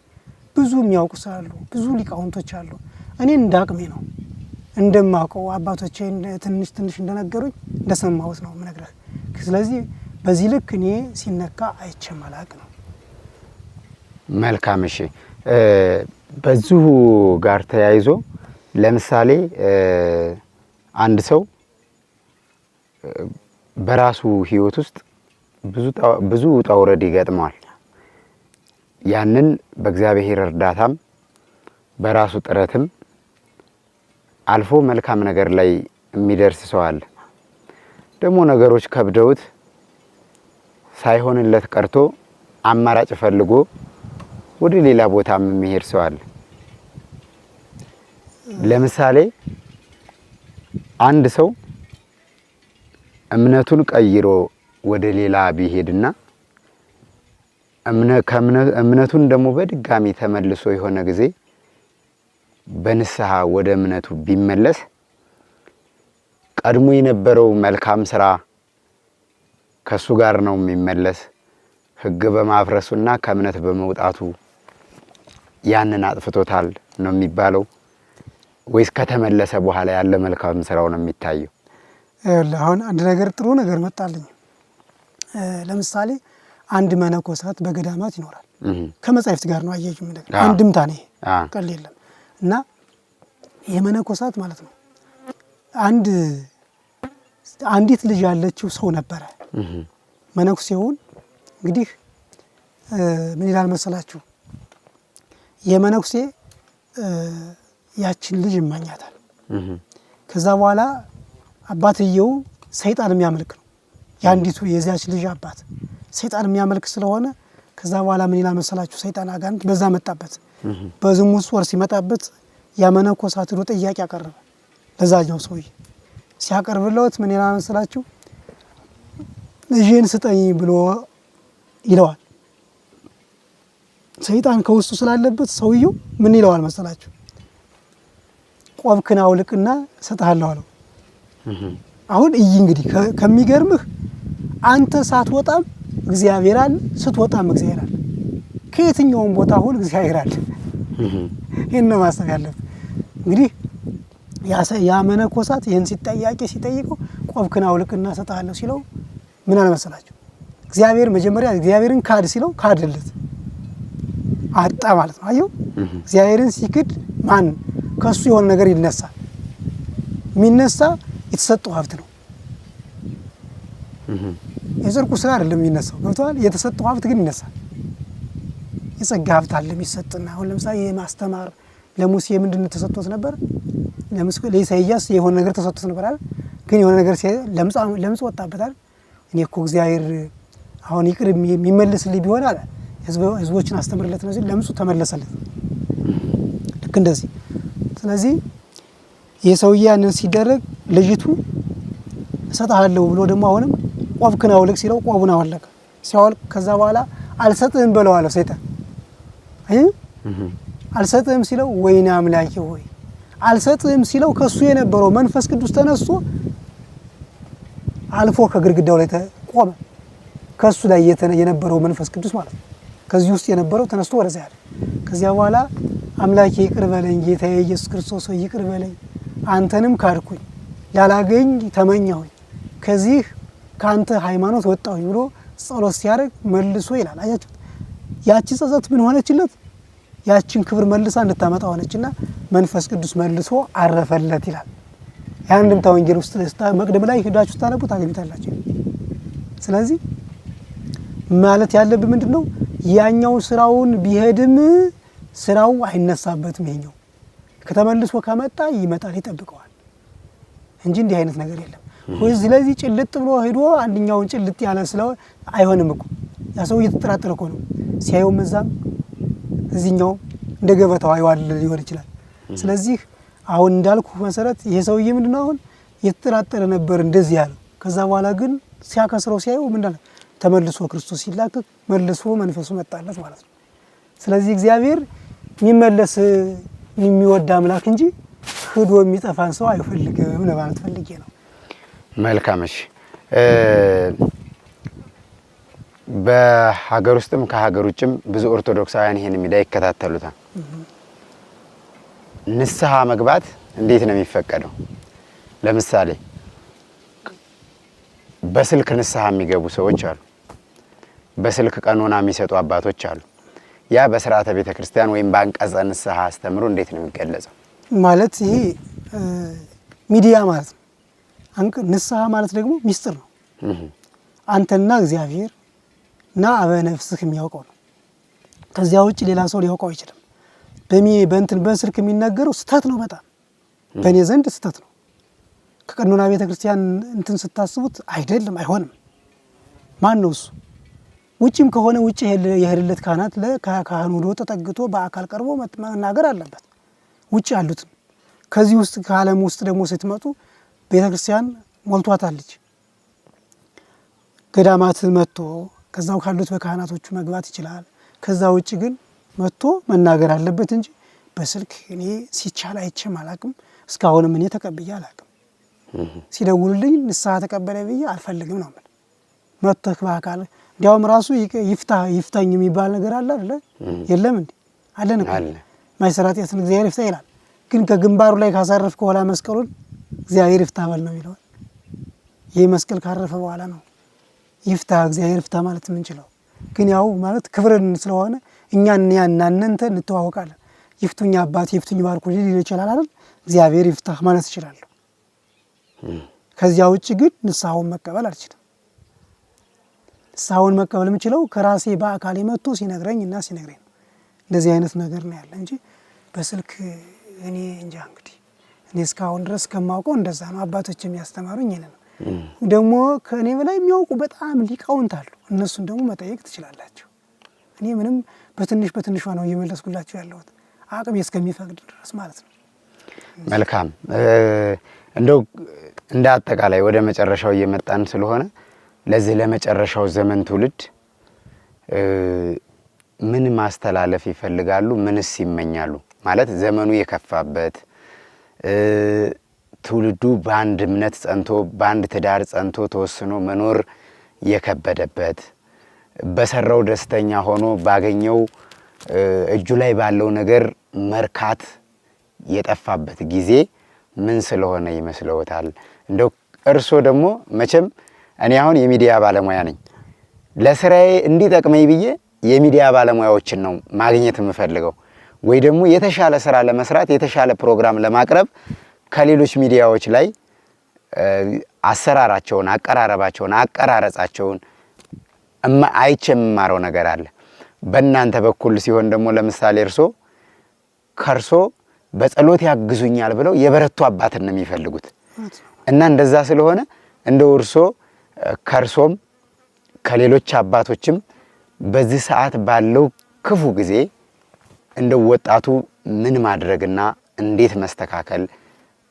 ብዙ የሚያውቁ ስላሉ ብዙ ሊቃውንቶች አሉ። እኔ እንዳቅሜ ነው እንደማውቀው አባቶቼ ትንሽ እንደነገሩኝ እንደሰማሁት ነው የምነግርህ። ስለዚህ በዚህ ልክ እኔ ሲነካ አይቼም አላውቅም ነው። መልካም። እሺ፣ በዚሁ ጋር ተያይዞ ለምሳሌ አንድ ሰው በራሱ ሕይወት ውስጥ ብዙ ውጣ ውረድ ይገጥመዋል። ያንን በእግዚአብሔር እርዳታም በራሱ ጥረትም አልፎ መልካም ነገር ላይ የሚደርስ ሰው አለ። ደግሞ ነገሮች ከብደውት ሳይሆንለት ቀርቶ አማራጭ ፈልጎ ወደ ሌላ ቦታም የሚሄድ ሰው አለ። ለምሳሌ አንድ ሰው እምነቱን ቀይሮ ወደ ሌላ ቢሄድና እምነቱን ደግሞ በድጋሚ ተመልሶ የሆነ ጊዜ በንስሐ ወደ እምነቱ ቢመለስ ቀድሞ የነበረው መልካም ስራ ከሱ ጋር ነው የሚመለስ። ሕግ በማፍረሱና ከእምነት በመውጣቱ ያንን አጥፍቶታል ነው የሚባለው ወይስ ከተመለሰ በኋላ ያለ መልካም ስራው ነው የሚታየው? አሁን አንድ ነገር ጥሩ ነገር መጣልኝ። ለምሳሌ አንድ መነኮሳት በገዳማት ይኖራል። ከመጻሕፍት ጋር ነው አያይዙ ምን ነገር አንድምታ ነው ቀል የለም። እና የመነኮሳት ማለት ነው አንዲት ልጅ ያለችው ሰው ነበረ። መነኩሴውን እንግዲህ ምን ይላል መሰላችሁ? የመነኩሴ ያችን ልጅ ይማኛታል። ከዛ በኋላ አባትየው ሰይጣን የሚያመልክ ነው። ያንዲቱ የዚያች ልጅ አባት ሰይጣን የሚያመልክ ስለሆነ ከዛ በኋላ ምን ይላል መሰላችሁ? ሰይጣን አጋንንት በዛ መጣበት። በዝሙት ወር ሲመጣበት ያመነኮሳት ሄዶ ጥያቄ አቀረበ ለዛኛው ሰውዬ። ሲያቀርብለት ምን ይላል መሰላችሁ? ልጄን ስጠኝ ብሎ ይለዋል። ሰይጣን ከውስጡ ስላለበት ሰውየው ምን ይለዋል መሰላችሁ? ቆብክን አውልቅና እሰጥሃለሁ አለው። አሁን እንግዲህ ከሚገርምህ አንተ ሳትወጣም እግዚአብሔር አለ፣ ስትወጣም እግዚአብሔር አለ። ከየትኛውም ቦታ ሁሉ እግዚአብሔር አለ። ይሄን ነው ማሰብ ያለብህ። እንግዲህ ያ መነኮሳት ይሄን ሲጠይቀው ቆብክን አውልቅና እሰጥሃለሁ ሲለው ምን አለ መሰላችሁ? እግዚአብሔር መጀመሪያ እግዚአብሔርን ካድ ሲለው ካድለት አጣ ማለት ነው። አየው እግዚአብሔርን ሲክድ ማን ከሱ የሆነ ነገር ይነሳል። የሚነሳ የተሰጠው ሀብት ነው። የጽድቁ ስራ አይደለም የሚነሳው። ገብቶሃል? የተሰጠው ሀብት ግን ይነሳል። የጸጋ ሀብት አለ የሚሰጥና አሁን ለምሳሌ የማስተማር ለሙሴ ምንድነው ተሰጥቶት ነበር? ለኢሳይያስ የሆነ ነገር ተሰጥቶት ነበር አይደል? ግን የሆነ ነገር ለምጽ ወጣበታል። እኔ እኮ እግዚአብሔር አሁን ይቅር የሚመልስልኝ ቢሆን አለ ህዝቦችን አስተምርለት ነው ሲል ለምጹ ተመለሰለት። ልክ እንደዚህ። ስለዚህ የሰውዬ ያንን ሲደረግ ልጅቱ እሰጥሃለሁ ብሎ ደግሞ አሁንም ቆብክን አውልቅ ሲለው ቆቡን አወለቀ። ሲያወልቅ ከዛ በኋላ አልሰጥህም በለው አለው ሰይጣን። አልሰጥህም ሲለው ወይኔ አምላኬ ሆይ አልሰጥህም ሲለው ከሱ የነበረው መንፈስ ቅዱስ ተነስቶ አልፎ ከግድግዳው ላይ ቆመ። ከሱ ላይ የነበረው መንፈስ ቅዱስ ማለት ነው። ከዚህ ውስጥ የነበረው ተነስቶ ወደዚያ ያለ። ከዚያ በኋላ አምላኬ ይቅር በለኝ፣ ጌታዬ ኢየሱስ ክርስቶስ ሆይ ይቅር በለኝ፣ አንተንም ካድኩኝ፣ ላላገኝ ተመኘሁኝ፣ ከዚህ ካንተ ሃይማኖት ወጣሁኝ ብሎ ጸሎት ሲያደርግ መልሶ ይላል። አያችሁ ያቺ ጸጸት ምን ሆነችለት? ያቺን ክብር መልሳ እንድታመጣ ሆነችና መንፈስ ቅዱስ መልሶ አረፈለት ይላል። የአንድምታ ወንጌል ውስጥ መቅደም ላይ ሄዳችሁ ታነቡ ታገኙታላችሁ። ስለዚህ ማለት ያለብን ምንድነው? ያኛው ስራውን ቢሄድም ስራው አይነሳበትም። ይሄኛው ከተመልሶ ከመጣ ይመጣል፣ ይጠብቀዋል እንጂ እንዲህ አይነት ነገር የለም። ስለዚህ ጭልጥ ብሎ ሄዶ አንደኛውን ጭልጥ ያለ ስለው አይሆንም እኮ ያ ሰው እየተጠራጠረ እኮ ነው። ሲያየው መዛም እዚህኛው እንደ ገበታው አይዋል ሊሆን ይችላል። ስለዚህ አሁን እንዳልኩ መሰረት ይሄ ሰውዬ ምንድነው አሁን እየተጠራጠረ ነበር እንደዚህ ያለው። ከዛ በኋላ ግን ሲያከስረው ሲያየው ምንድነው ተመልሶ ክርስቶስ ሲላክ መልሶ መንፈሱ መጣለት ማለት ነው። ስለዚህ እግዚአብሔር የሚመለስ የሚወድ አምላክ እንጂ ሄዶ የሚጠፋን ሰው አይፈልግም ለማለት ፈልጌ ነው። መልካም። እሺ በሀገር ውስጥም ከሀገር ውጭም ብዙ ኦርቶዶክሳውያን ይሄን ሚዲያ ይከታተሉታል። ንስሐ መግባት እንዴት ነው የሚፈቀደው? ለምሳሌ በስልክ ንስሐ የሚገቡ ሰዎች አሉ። በስልክ ቀኖና የሚሰጡ አባቶች አሉ። ያ በስርዓተ ቤተክርስቲያን ወይም በአንቀጸ ንስሐ አስተምሮ እንዴት ነው የሚገለጸው? ማለት ይሄ ሚዲያ ማለት ነው። ንስሐ ማለት ደግሞ ሚስጥር ነው። አንተና እግዚአብሔር እና አበነፍስህ የሚያውቀው ነው። ከዚያ ውጭ ሌላ ሰው ሊያውቀው አይችልም። በስልክ የሚነገረው ስተት ነው። በጣም በእኔ ዘንድ ስተት ነው። ከቀኖና ቤተክርስቲያን ስታስቡት አይደለም፣ አይሆንም። ማን ነው እሱ? ውጭም ከሆነ ውጭ የሄደለት ካህናት ለካህኑ ወዶ ተጠግቶ በአካል ቀርቦ መናገር አለበት። ውጭ ያሉትን ከዚህ ውስጥ ከዓለም ውስጥ ደግሞ ስትመጡ ቤተክርስቲያን ሞልቷታለች። ገዳማት መጥቶ ከዛው ካሉት በካህናቶቹ መግባት ይችላል። ከዛ ውጭ ግን መጥቶ መናገር አለበት እንጂ በስልክ እኔ ሲቻል አይቼም አላቅም። እስካሁንም እኔ ተቀብዬ አላቅም። ሲደውሉልኝ ንስሐ ተቀበለ ብዬ አልፈልግም ነው ማለት መጥተህ በአካል እንዲያውም ራሱ ይፍታኝ የሚባል ነገር አለ አይደል? የለም እንዴ? አለን እኮ ማይሰራት ያስን እግዚአብሔር ይፍታ ይላል። ግን ከግንባሩ ላይ ካሳረፍክ በኋላ መስቀሉን እግዚአብሔር ይፍታ በል ነው ይላል። ይሄ መስቀል ካረፈ በኋላ ነው ይፍታ እግዚአብሔር ይፍታ ማለት የምንችለው። ግን ያው ማለት ክብርን ስለሆነ እኛና እናንተ እንተዋወቃለን። ይፍቱኝ አባት ይፍቱኝ ባርኩ ሊል ይችላል አይደል? እግዚአብሔር ይፍታ ማለት ይችላል። ከዚያ ውጭ ግን ንስሐውን መቀበል አልችልም። ንስሐውን መቀበል የምችለው ከራሴ በአካል መጥቶ ሲነግረኝና ሲነግረኝ ነው። እንደዚህ አይነት ነገር ነው ያለ እንጂ በስልክ እኔ እንጃ። እንግዲህ እኔ እስካሁን ድረስ ከማውቀው እንደዛ ነው። አባቶች የሚያስተማሩኝ ይሄን ነው። ደግሞ ከእኔ በላይ የሚያውቁ በጣም ሊቃውንት አሉ። እነሱን ደግሞ መጠየቅ ትችላላችሁ። እኔ ምንም በትንሿ ነው እየመለስኩላችሁ ያለሁት አቅሜ እስከሚፈቅድ ድረስ ማለት ነው። መልካም። እንደው እንደ አጠቃላይ ወደ መጨረሻው እየመጣን ስለሆነ ለዚህ ለመጨረሻው ዘመን ትውልድ ምን ማስተላለፍ ይፈልጋሉ? ምንስ ይመኛሉ? ማለት ዘመኑ የከፋበት ትውልዱ በአንድ እምነት ጸንቶ በአንድ ትዳር ጸንቶ ተወስኖ መኖር የከበደበት በሰራው ደስተኛ ሆኖ ባገኘው እጁ ላይ ባለው ነገር መርካት የጠፋበት ጊዜ ምን ስለሆነ ይመስለዎታል? እንደው እርሶ ደግሞ መቼም እኔ አሁን የሚዲያ ባለሙያ ነኝ። ለስራዬ እንዲጠቅመኝ ብዬ የሚዲያ ባለሙያዎችን ነው ማግኘት የምፈልገው፣ ወይ ደግሞ የተሻለ ስራ ለመስራት የተሻለ ፕሮግራም ለማቅረብ ከሌሎች ሚዲያዎች ላይ አሰራራቸውን፣ አቀራረባቸውን፣ አቀራረጻቸውን አይቼ የምማረው ነገር አለ። በእናንተ በኩል ሲሆን ደግሞ ለምሳሌ እርሶ ከርሶ በጸሎት ያግዙኛል ብለው የበረቱ አባትን ነው የሚፈልጉት እና እንደዛ ስለሆነ እንደው እርሶ ከርሶም ከሌሎች አባቶችም በዚህ ሰዓት ባለው ክፉ ጊዜ እንደው ወጣቱ ምን ማድረግና እንዴት መስተካከል፣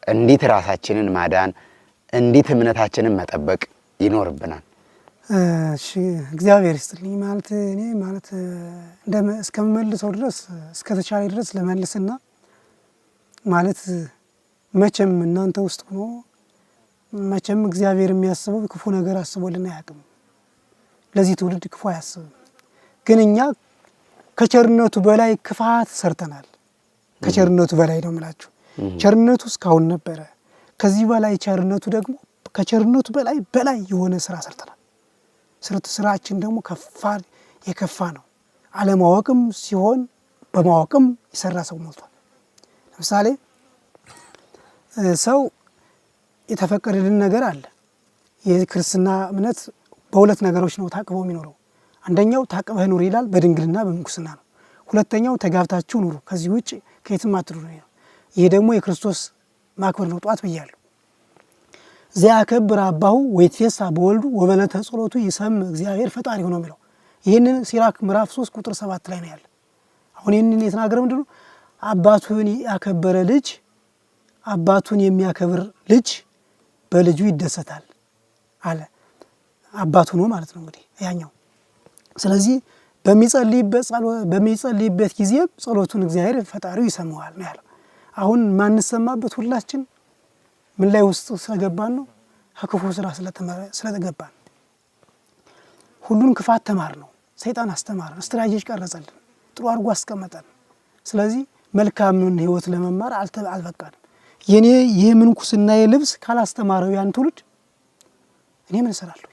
እንዴት ራሳችንን ማዳን፣ እንዴት እምነታችንን መጠበቅ ይኖርብናል? እሺ እግዚአብሔር ይስጥልኝ። ማለት እኔ ማለት እስከምመልሰው ድረስ እስከተቻለ ድረስ ለመልስና ማለት መቼም እናንተ ውስጥ ሆኖ መቼም እግዚአብሔር የሚያስበው ክፉ ነገር አስቦልን አያውቅም። ለዚህ ትውልድ ክፉ አያስብም። ግን እኛ ከቸርነቱ በላይ ክፋት ሰርተናል። ከቸርነቱ በላይ ነው የምላችሁ። ቸርነቱ እስካሁን ነበረ። ከዚህ በላይ ቸርነቱ ደግሞ ከቸርነቱ በላይ የሆነ ስራ ሰርተናል። ስራችን ደግሞ የከፋ ነው። አለማወቅም ሲሆን በማወቅም የሰራ ሰው ሞልቷል። ለምሳሌ ሰው የተፈቀደልን ነገር አለ። የክርስትና እምነት በሁለት ነገሮች ነው ታቅቦ የሚኖረው። አንደኛው ታቅበህ ኑር ይላል፣ በድንግልና በምንኩስና ነው። ሁለተኛው ተጋብታችሁ ኑሩ፣ ከዚህ ውጭ ከየትም አትኑሩ ነው። ይሄ ደግሞ የክርስቶስ ማክበር ነው። ጧት ብያለሁ። ዘያከብር አባሁ ወይትፌሳ በወልዱ ወበለተ ጸሎቱ ይሰም እግዚአብሔር ፈጣሪ ሆኖ የሚለው ይህንን ሲራክ ምዕራፍ 3 ቁጥር 7 ላይ ነው ያለ። አሁን ይህንን የተናገረ ምንድን ነው? አባቱን ያከበረ ልጅ አባቱን የሚያከብር ልጅ በልጁ ይደሰታል አለ። አባቱ ነው ማለት ነው እንግዲህ ያኛው። ስለዚህ በሚጸልይበት ጊዜ ጸሎቱን እግዚአብሔር ፈጣሪው ይሰማዋል ነው ያለው። አሁን ማንሰማበት ሁላችን ምን ላይ ውስጥ ስለገባን ነው? ከክፉ ስራ ስለተገባን። ሁሉን ክፋት ተማር ነው። ሰይጣን አስተማረን፣ ስትራቴጂ ቀረጸልን፣ ጥሩ አድርጎ አስቀመጠን። ስለዚህ መልካምን ህይወት ለመማር አልበቃንም። የኔ ይህ ምንኩስና ልብስ ካላስተማረው ያን ትውልድ እኔ ምን እሰራለሁ?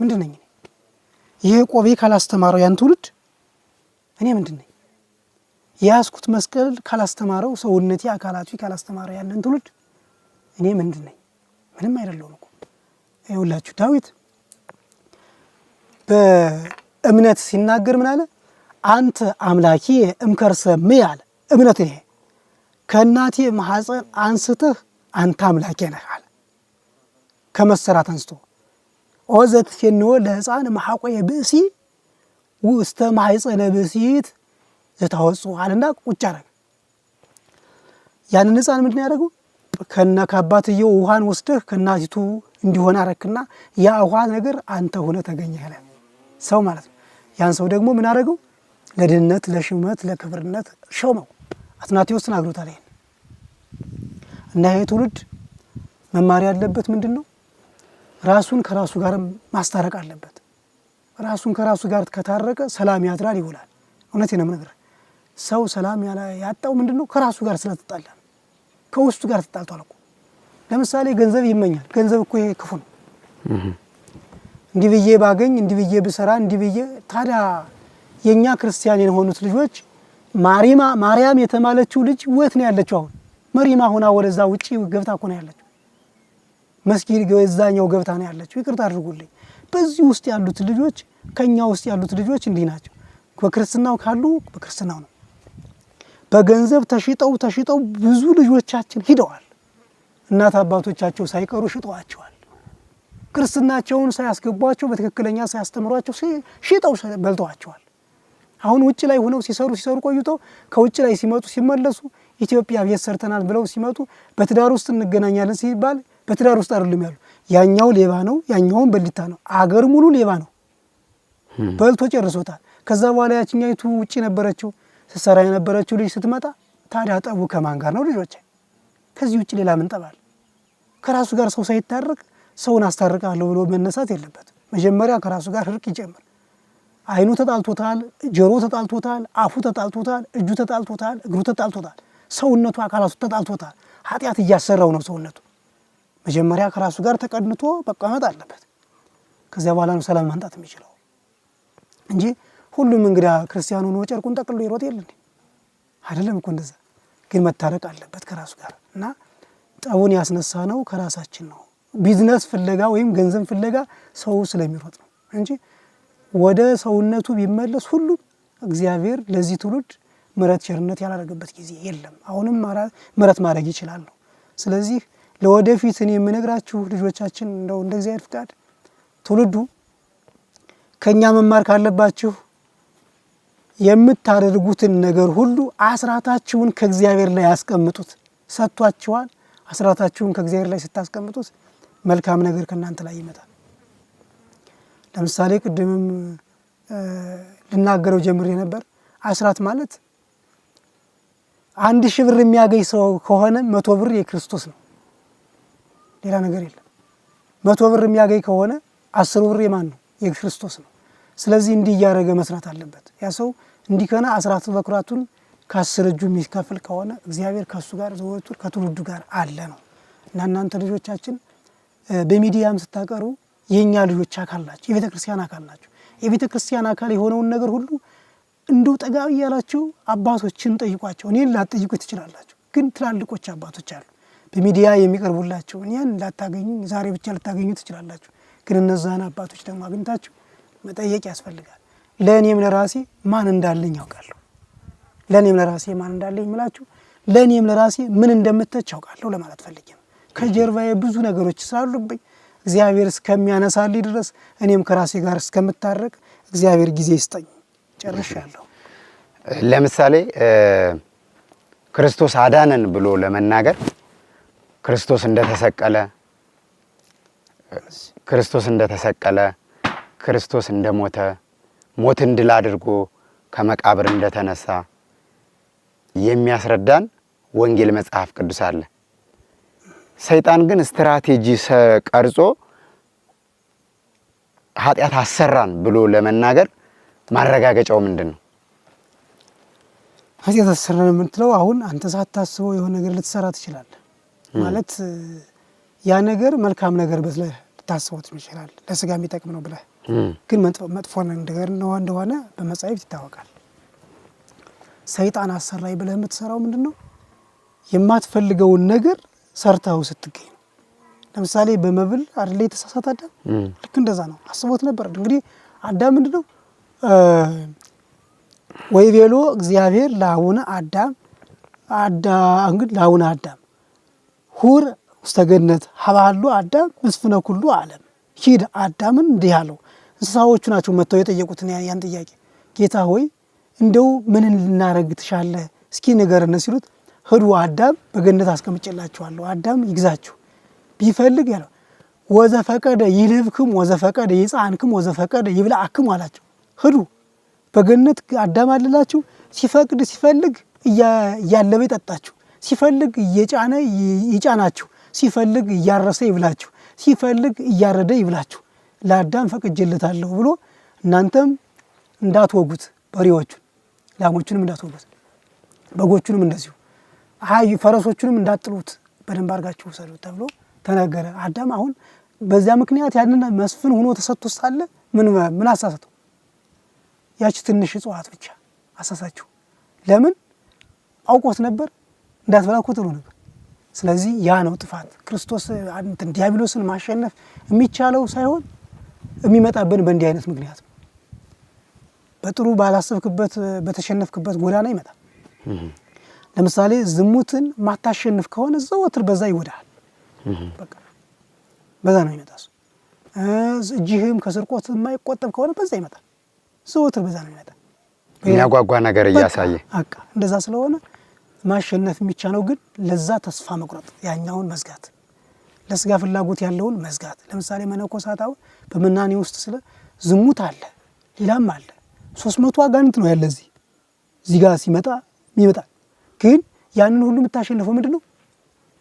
ምንድን ነኝ? ይሄ ቆቤ ካላስተማረው ያን ትውልድ እኔ ምንድን ነኝ? የያዝኩት መስቀል ካላስተማረው ሰውነቴ አካላቱ ካላስተማረው ያንን ትውልድ እኔ ምንድን ነኝ? ምንም አይደለሁም እኮ። ይኸውላችሁ ዳዊት በእምነት ሲናገር ምን አለ? አንተ አምላኬ እምከርሰም ያለ እምነት ይሄ ከእናቴ ማህፀን አንስተህ አንተ አምላኬ ነህ አለ። ከመሰራት አንስቶ ኦዘት ፈንወ ለሕፃን ማሐቆየ ብእሲ ውስተ ማህፀነ ብእሲት ዘታወጹ አለና ቁጭ አረገ። ያንን ሕፃን ምንድን ያደረገው? ከአባትየው ውሃን ወስደህ ከእናቲቱ እንዲሆን አረክና ያ ውሃ ነገር አንተ ሆነ ተገኘህ አለ። ሰው ማለት ነው። ያን ሰው ደግሞ ምን አደረገው? ለድህነት፣ ለሹመት፣ ለክብርነት ሾመው። አትናቴዎስ ተናግሮታል ይሄን። እና ይሄ ትውልድ መማር ያለበት ምንድን ነው? ራሱን ከራሱ ጋር ማስታረቅ አለበት። ራሱን ከራሱ ጋር ከታረቀ ሰላም ያድራል ይውላል። እውነቴን ነው የምነግርህ። ሰው ሰላም ያጣው ምንድን ነው? ከራሱ ጋር ስለተጣላ፣ ከውስጡ ጋር ተጣልቷል እኮ። ለምሳሌ ገንዘብ ይመኛል። ገንዘብ እኮ ይሄ ክፉ ነው። እንዲህ ብዬ ባገኝ፣ እንዲህ ብዬ ብሰራ፣ እንዲህ ብዬ ታዲያ የኛ ክርስቲያን የሆኑት ልጆች ማርያም የተባለችው ልጅ ወት ነው ያለችው? አሁን መሪማ ሆና ወደዛ ውጪ ገብታ እኮ ነው ያለችው። መስጊድ ገዛኛው ገብታ ነው ያለችው። ይቅርታ አድርጉልኝ። በዚህ ውስጥ ያሉት ልጆች ከኛ ውስጥ ያሉት ልጆች እንዲህ ናቸው። በክርስትናው ካሉ በክርስትናው ነው። በገንዘብ ተሽጠው ብዙ ልጆቻችን ሂደዋል። እናት አባቶቻቸው ሳይቀሩ ሽጠዋቸዋል። ክርስትናቸውን ሳያስገቧቸው በትክክለኛ ሳያስተምሯቸው ሽጠው በልተዋቸዋል። አሁን ውጭ ላይ ሆነው ሲሰሩ ቆይተው ከውጭ ላይ ሲመለሱ ኢትዮጵያ ቤት ሰርተናል ብለው ሲመጡ በትዳር ውስጥ እንገናኛለን ሲባል በትዳር ውስጥ አይደለም ያሉ። ያኛው ሌባ ነው፣ ያኛውን በሊታ ነው። አገር ሙሉ ሌባ ነው። በልቶ ጨርሶታል። ከዛ በኋላ ያችኛይቱ ውጭ ነበረችው ስትሰራ የነበረችው ልጅ ስትመጣ ታዲያ ጠቡ ከማን ጋር ነው? ልጆች ከዚህ ውጭ ሌላ ምን ጠባል? ከራሱ ጋር ሰው ሳይታረቅ ሰውን አስታርቃለሁ ብሎ መነሳት የለበትም። መጀመሪያ ከራሱ ጋር እርቅ ይጀምር። አይኑ ተጣልቶታል፣ ጆሮ ተጣልቶታል፣ አፉ ተጣልቶታል፣ እጁ ተጣልቶታል፣ እግሩ ተጣልቶታል፣ ሰውነቱ አካላቱ ተጣልቶታል። ኃጢአት እያሰራው ነው ሰውነቱ። መጀመሪያ ከራሱ ጋር ተቀድቶ መቀመጥ አለበት። ከዚያ በኋላ ነው ሰላም ማምጣት የሚችለው እንጂ ሁሉም እንግዳ ክርስቲያኑ ነው ጨርቁን ጠቅልሎ ይሮጥ የለ እንዴ? አይደለም እኮ እንደዛ። ግን መታረቅ አለበት ከራሱ ጋር እና ጠቡን ያስነሳ ነው ከራሳችን ነው። ቢዝነስ ፍለጋ ወይም ገንዘብ ፍለጋ ሰው ስለሚሮጥ ነው እንጂ ወደ ሰውነቱ ቢመለስ ሁሉም እግዚአብሔር ለዚህ ትውልድ ምሕረት ቸርነት ያላደረገበት ጊዜ የለም። አሁንም ምሕረት ማድረግ ይችላል ነው። ስለዚህ ለወደፊት እኔ የምነግራችሁ ልጆቻችን እንደው እንደ እግዚአብሔር ፍቃድ ትውልዱ ከኛ መማር ካለባችሁ የምታደርጉትን ነገር ሁሉ አስራታችሁን ከእግዚአብሔር ላይ ያስቀምጡት። ሰጥቷችኋል። አስራታችሁን ከእግዚአብሔር ላይ ስታስቀምጡት መልካም ነገር ከእናንተ ላይ ይመጣል። ለምሳሌ ቅድምም ልናገረው ጀምሬ ነበር። አስራት ማለት 1000 ብር የሚያገኝ ሰው ከሆነ 100 ብር የክርስቶስ ነው፣ ሌላ ነገር የለም። 100 ብር የሚያገኝ ከሆነ 10 ብር የማን ነው? የክርስቶስ ነው። ስለዚህ እንዲህ እያደረገ መስራት አለበት። ያ ሰው እንዲህ ከሆነ አስራት በኩራቱን ከ10 እጁ የሚከፍል ከሆነ እግዚአብሔር ከሱ ጋር ዘወትር ከትውልዱ ጋር አለ ነው። እና እናንተ ልጆቻችን በሚዲያም ስታቀሩ የኛ ልጆች አካል ናቸው፣ የቤተ ክርስቲያን አካል ናቸው። የቤተ ክርስቲያን አካል የሆነውን ነገር ሁሉ እንደው ጠጋ ያላችሁ አባቶችን ጠይቋቸው። እኔን ላትጠይቁ ትችላላችሁ፣ ግን ትላልቆች አባቶች አሉ በሚዲያ የሚቀርቡላችሁ። እኔን ላታገኙ ዛሬ ብቻ ልታገኙ ትችላላችሁ፣ ግን እነዛን አባቶች ደግሞ አግኝታችሁ መጠየቅ ያስፈልጋል። ለእኔም ለራሴ ማን እንዳለኝ ያውቃለሁ። ለእኔም ለራሴ ማን እንዳለኝ ምላችሁ ለእኔም ለራሴ ምን እንደምተች ያውቃለሁ ለማለት ፈልጌ ነው። ከጀርባዬ ብዙ ነገሮች ስላሉብኝ እግዚአብሔር እስከሚያነሳልኝ ድረስ እኔም ከራሴ ጋር እስከምታረቅ እግዚአብሔር ጊዜ ይስጠኝ። ጨርሻለሁ። ለምሳሌ ክርስቶስ አዳነን ብሎ ለመናገር ክርስቶስ እንደተሰቀለ ክርስቶስ እንደሞተ ሞትን ድል አድርጎ ከመቃብር እንደተነሳ የሚያስረዳን ወንጌል መጽሐፍ ቅዱስ አለ። ሰይጣን ግን ስትራቴጂ ቀርጾ ኃጢአት አሰራን ብሎ ለመናገር ማረጋገጫው ምንድን ነው? ኃጢአት አሰራን የምትለው አሁን አንተ ሳታስበው የሆነ ነገር ልትሰራ ትችላለህ። ማለት ያ ነገር መልካም ነገር ብለህ ልታስበው ትችላለህ፣ ለስጋ የሚጠቅም ነው ብለህ ግን መጥፎ ነገር እንደሆነ በመጻሕፍት ይታወቃል። ሰይጣን አሰራይ ብለህ የምትሰራው ምንድን ነው? የማትፈልገውን ነገር ሰርተው ስትገኝ ነው። ለምሳሌ በመብል አይደል የተሳሳተ አዳም? ልክ እንደዛ ነው። አስቦት ነበር። እንግዲህ አዳም ምንድነው ወይ ቤሎ እግዚአብሔር ለአቡነ አዳም እንግዲህ ለአቡነ አዳም ሁር ውስተ ገነት ሀባሉ አዳም መስፍነ ኩሉ ዓለም ሂድ አዳምን እንዲህ አለው። እንስሳዎቹ ናቸው መጥተው የጠየቁትን ያን ጥያቄ። ጌታ ሆይ እንደው ምን ልናረግ ትሻለህ እስኪ ንገረን ሲሉት ሂዱ አዳም በገነት አስቀምጬላችኋለሁ፣ አዳም ይግዛችሁ ቢፈልግ ያለው ወዘፈቀደ ይልብክም ወዘፈቀደ ይጻንክም ወዘፈቀደ ይብላዕክም አላቸው። ሂዱ በገነት አዳም አለላችሁ ሲፈቅድ ሲፈልግ እያለበ ይጠጣችሁ፣ ሲፈልግ እየጫነ ይጫናችሁ፣ ሲፈልግ እያረሰ ይብላችሁ፣ ሲፈልግ እያረደ ይብላችሁ፣ ለአዳም ፈቅጄለታለሁ ብሎ እናንተም እንዳትወጉት በሬዎቹን ላሞቹንም እንዳትወጉት በጎቹንም እንደዚሁ ፈረሶቹንም እንዳጥሉት በደንብ አድርጋችሁ ውሰዱት ተብሎ ተነገረ። አዳም አሁን በዚያ ምክንያት ያንን መስፍን ሆኖ ተሰጥቶ ሳለ ምን አሳሰተው? ያቺ ትንሽ እጽዋት ብቻ አሳሳችሁ። ለምን? አውቆት ነበር እንዳትበላ እኮ ጥሎ ነበር። ስለዚህ ያ ነው ጥፋት። ክርስቶስ ዲያብሎስን ማሸነፍ የሚቻለው ሳይሆን የሚመጣብን በእንዲህ አይነት ምክንያት ነው። በጥሩ ባላሰብክበት በተሸነፍክበት ጎዳና ይመጣል። ለምሳሌ ዝሙትን ማታሸንፍ ከሆነ ዘወትር በዛ ይወዳል። በቃ በዛ ነው ይመጣስ። እጅህም ከስርቆት የማይቆጠብ ከሆነ በዛ ይመጣል። ዘወትር በዛ ነው ይመጣል። የሚያጓጓ ነገር እያሳየ በቃ እንደዛ ስለሆነ ማሸነፍ የሚቻለው ግን ለዛ ተስፋ መቁረጥ፣ ያኛውን መዝጋት፣ ለስጋ ፍላጎት ያለውን መዝጋት። ለምሳሌ መነኮሳት አሁን በመናኔ ውስጥ ስለ ዝሙት አለ፣ ሌላም አለ። 300 አጋንንት ነው ያለ እዚህ ጋር ሲመጣ ይመጣል። ግን ያንን ሁሉ የምታሸንፈው ምንድነው?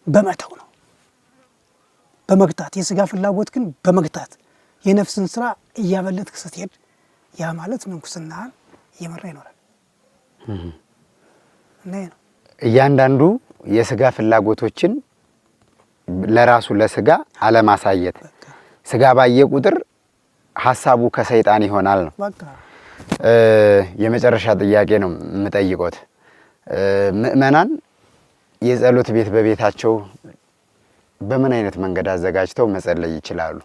በመተው ነው፣ በመግታት የስጋ ፍላጎት ግን በመግታት የነፍስን ስራ እያበለጥክ ስትሄድ ያ ማለት ምንኩስናህን እየመራ ይኖራል። እና ነው እያንዳንዱ የስጋ ፍላጎቶችን ለራሱ ለስጋ አለማሳየት። ስጋ ባየ ቁጥር ሐሳቡ ከሰይጣን ይሆናል ነው። በቃ የመጨረሻ ጥያቄ ነው የምጠይቆት። ምእመናን የጸሎት ቤት በቤታቸው በምን አይነት መንገድ አዘጋጅተው መጸለይ ይችላሉ?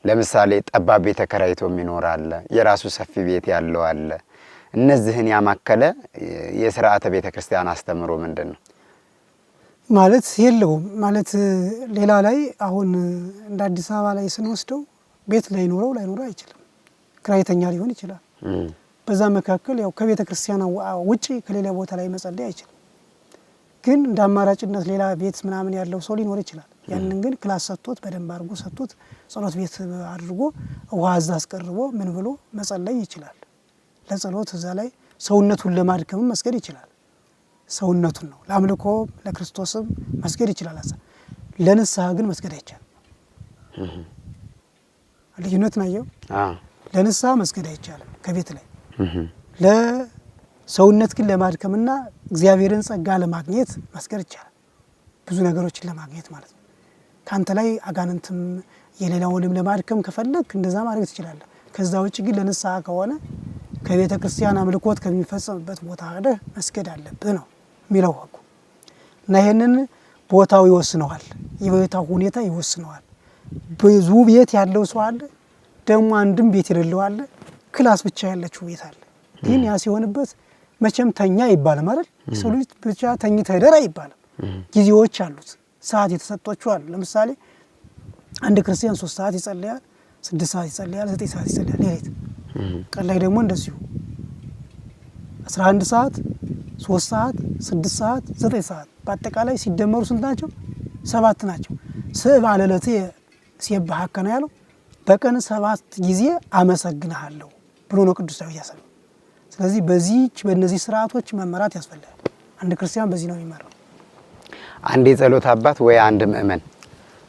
ለምሳሌ ጠባብ ቤት ተከራይቶ የሚኖር አለ፣ የራሱ ሰፊ ቤት ያለው አለ። እነዚህን ያማከለ የሥርዓተ ቤተ ክርስቲያን አስተምሮ ምንድን ነው? ማለት የለውም ማለት ሌላ ላይ አሁን እንደ አዲስ አበባ ላይ ስንወስደው ቤት ላይኖረው አይችልም። ክራይተኛ ሊሆን ይችላል። በዛ መካከል ያው ከቤተ ክርስቲያን ውጪ ከሌላ ቦታ ላይ መጸለይ አይችልም። ግን እንደ አማራጭነት ሌላ ቤት ምናምን ያለው ሰው ሊኖር ይችላል። ያንን ግን ክላስ ሰጥቶት በደንብ አድርጎ ሰጥቶት ጸሎት ቤት አድርጎ ውሃ እዛ አስቀርቦ ምን ብሎ መጸለይ ይችላል። ለጸሎት እዛ ላይ ሰውነቱን ለማድከም መስገድ ይችላል። ሰውነቱን ነው ለአምልኮ ለክርስቶስም መስገድ ይችላል። ለንስሐ ግን መስገድ አይቻልም። ልዩነት ናየው። ለንስሐ መስገድ አይቻልም ከቤት ላይ። ለሰውነት ግን ለማድከምና እግዚአብሔርን ጸጋ ለማግኘት መስገድ ይቻላል። ብዙ ነገሮችን ለማግኘት ማለት ነው። ካንተ ላይ አጋንንትም የሌላውንም ለማድከም ከፈለክ እንደዛ ማድረግ ትችላለህ። ከዛ ውጭ ግን ለንስሐ ከሆነ ከቤተ ክርስቲያን አምልኮት ከሚፈጸምበት ቦታ ሄደህ መስገድ አለብህ ነው የሚለው ሕጉ። እና ይሄንን ቦታው ይወስነዋል፣ የቦታው ሁኔታ ይወስነዋል። ብዙ ቤት ያለው ሰው አለ፣ ደግሞ አንድም ቤት የሌለው አለ፣ ክላስ ብቻ ያለችው ቤት አለ። ግን ያ ሲሆንበት መቼም ተኛ አይባልም አይደል? ሰው ልጅ ብቻ ተኝተህ እደር አይባልም። ጊዜዎች አሉት፣ ሰዓት የተሰጧቸው አሉ። ለምሳሌ አንድ ክርስቲያን 3 ሰዓት ይጸልያል፣ 6 ሰዓት ይጸልያል፣ 9 ሰዓት ይጸልያል ሌሊት። ቀን ላይ ደግሞ እንደዚሁ 11 ሰዓት፣ 3 ሰዓት፣ 6 ሰዓት፣ 9 ሰዓት በአጠቃላይ ሲደመሩ ስንት ናቸው? 7 ናቸው። ስብሐ ለዕለትየ ሲባሐከ ነው ያለው። በቀን 7 ጊዜ አመሰግንሃለሁ ብሎ ነው ቅዱስ ዳዊት ያሰበው። ስለዚህ በእነዚህ ስርዓቶች መመራት ያስፈልጋል። አንድ ክርስቲያን በዚህ ነው የሚመራው። አንድ የጸሎት አባት ወይ አንድ ምእመን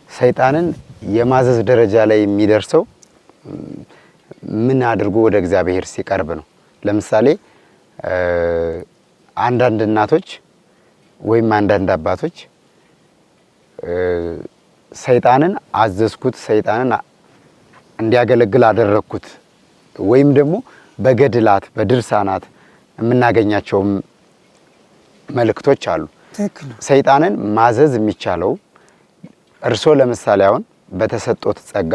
ሰይጣንን የማዘዝ ደረጃ ላይ የሚደርሰው ምን አድርጎ ወደ እግዚአብሔር ሲቀርብ ነው? ለምሳሌ አንዳንድ እናቶች ወይም አንዳንድ አባቶች ሰይጣንን አዘዝኩት፣ ሰይጣንን እንዲያገለግል አደረግኩት፣ ወይም ደግሞ በገድላት በድርሳናት የምናገኛቸው መልእክቶች አሉ። ሰይጣንን ማዘዝ የሚቻለው እርሶ ለምሳሌ አሁን በተሰጦት ጸጋ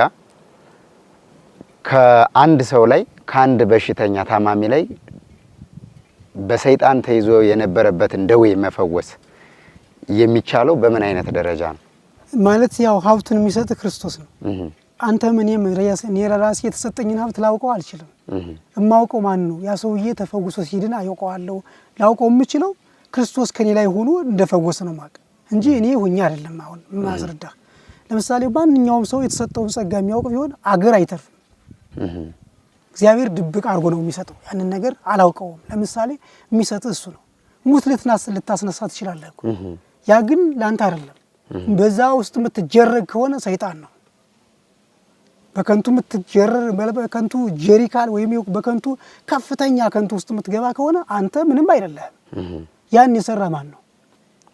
ከአንድ ሰው ላይ ከአንድ በሽተኛ ታማሚ ላይ በሰይጣን ተይዞ የነበረበትን ደዌ መፈወስ የሚቻለው በምን አይነት ደረጃ ነው? ማለት ያው ሀብቱን የሚሰጥ ክርስቶስ ነው። አንተም እኔም ራሴ የተሰጠኝን ሀብት ላውቀው አልችልም። እማውቀው ማን ነው? ያ ሰውዬ ተፈውሶ ሲድን አውቀዋለሁ። ላውቀው የምችለው ክርስቶስ ከኔ ላይ ሆኖ እንደፈወሰ ነው ማቀ እንጂ እኔ ሆኜ አይደለም። አሁን ማስረዳ ለምሳሌ ማንኛውም ሰው የተሰጠውን ጸጋ የሚያውቅ ቢሆን አገር አይተርፍም። እግዚአብሔር ድብቅ አድርጎ ነው የሚሰጠው። ያንን ነገር አላውቀውም። ለምሳሌ የሚሰጥ እሱ ነው። ሙት ልታስነሳ ትችላለህ እኮ ያ ግን ላንተ አይደለም። በዛ ውስጥ የምትጀረግ ከሆነ ሰይጣን ነው። በከንቱ የምትጀረር በከንቱ ጀሪካል ወይም በከንቱ ከፍተኛ ከንቱ ውስጥ የምትገባ ከሆነ አንተ ምንም አይደለህም። ያን የሰራ ማን ነው?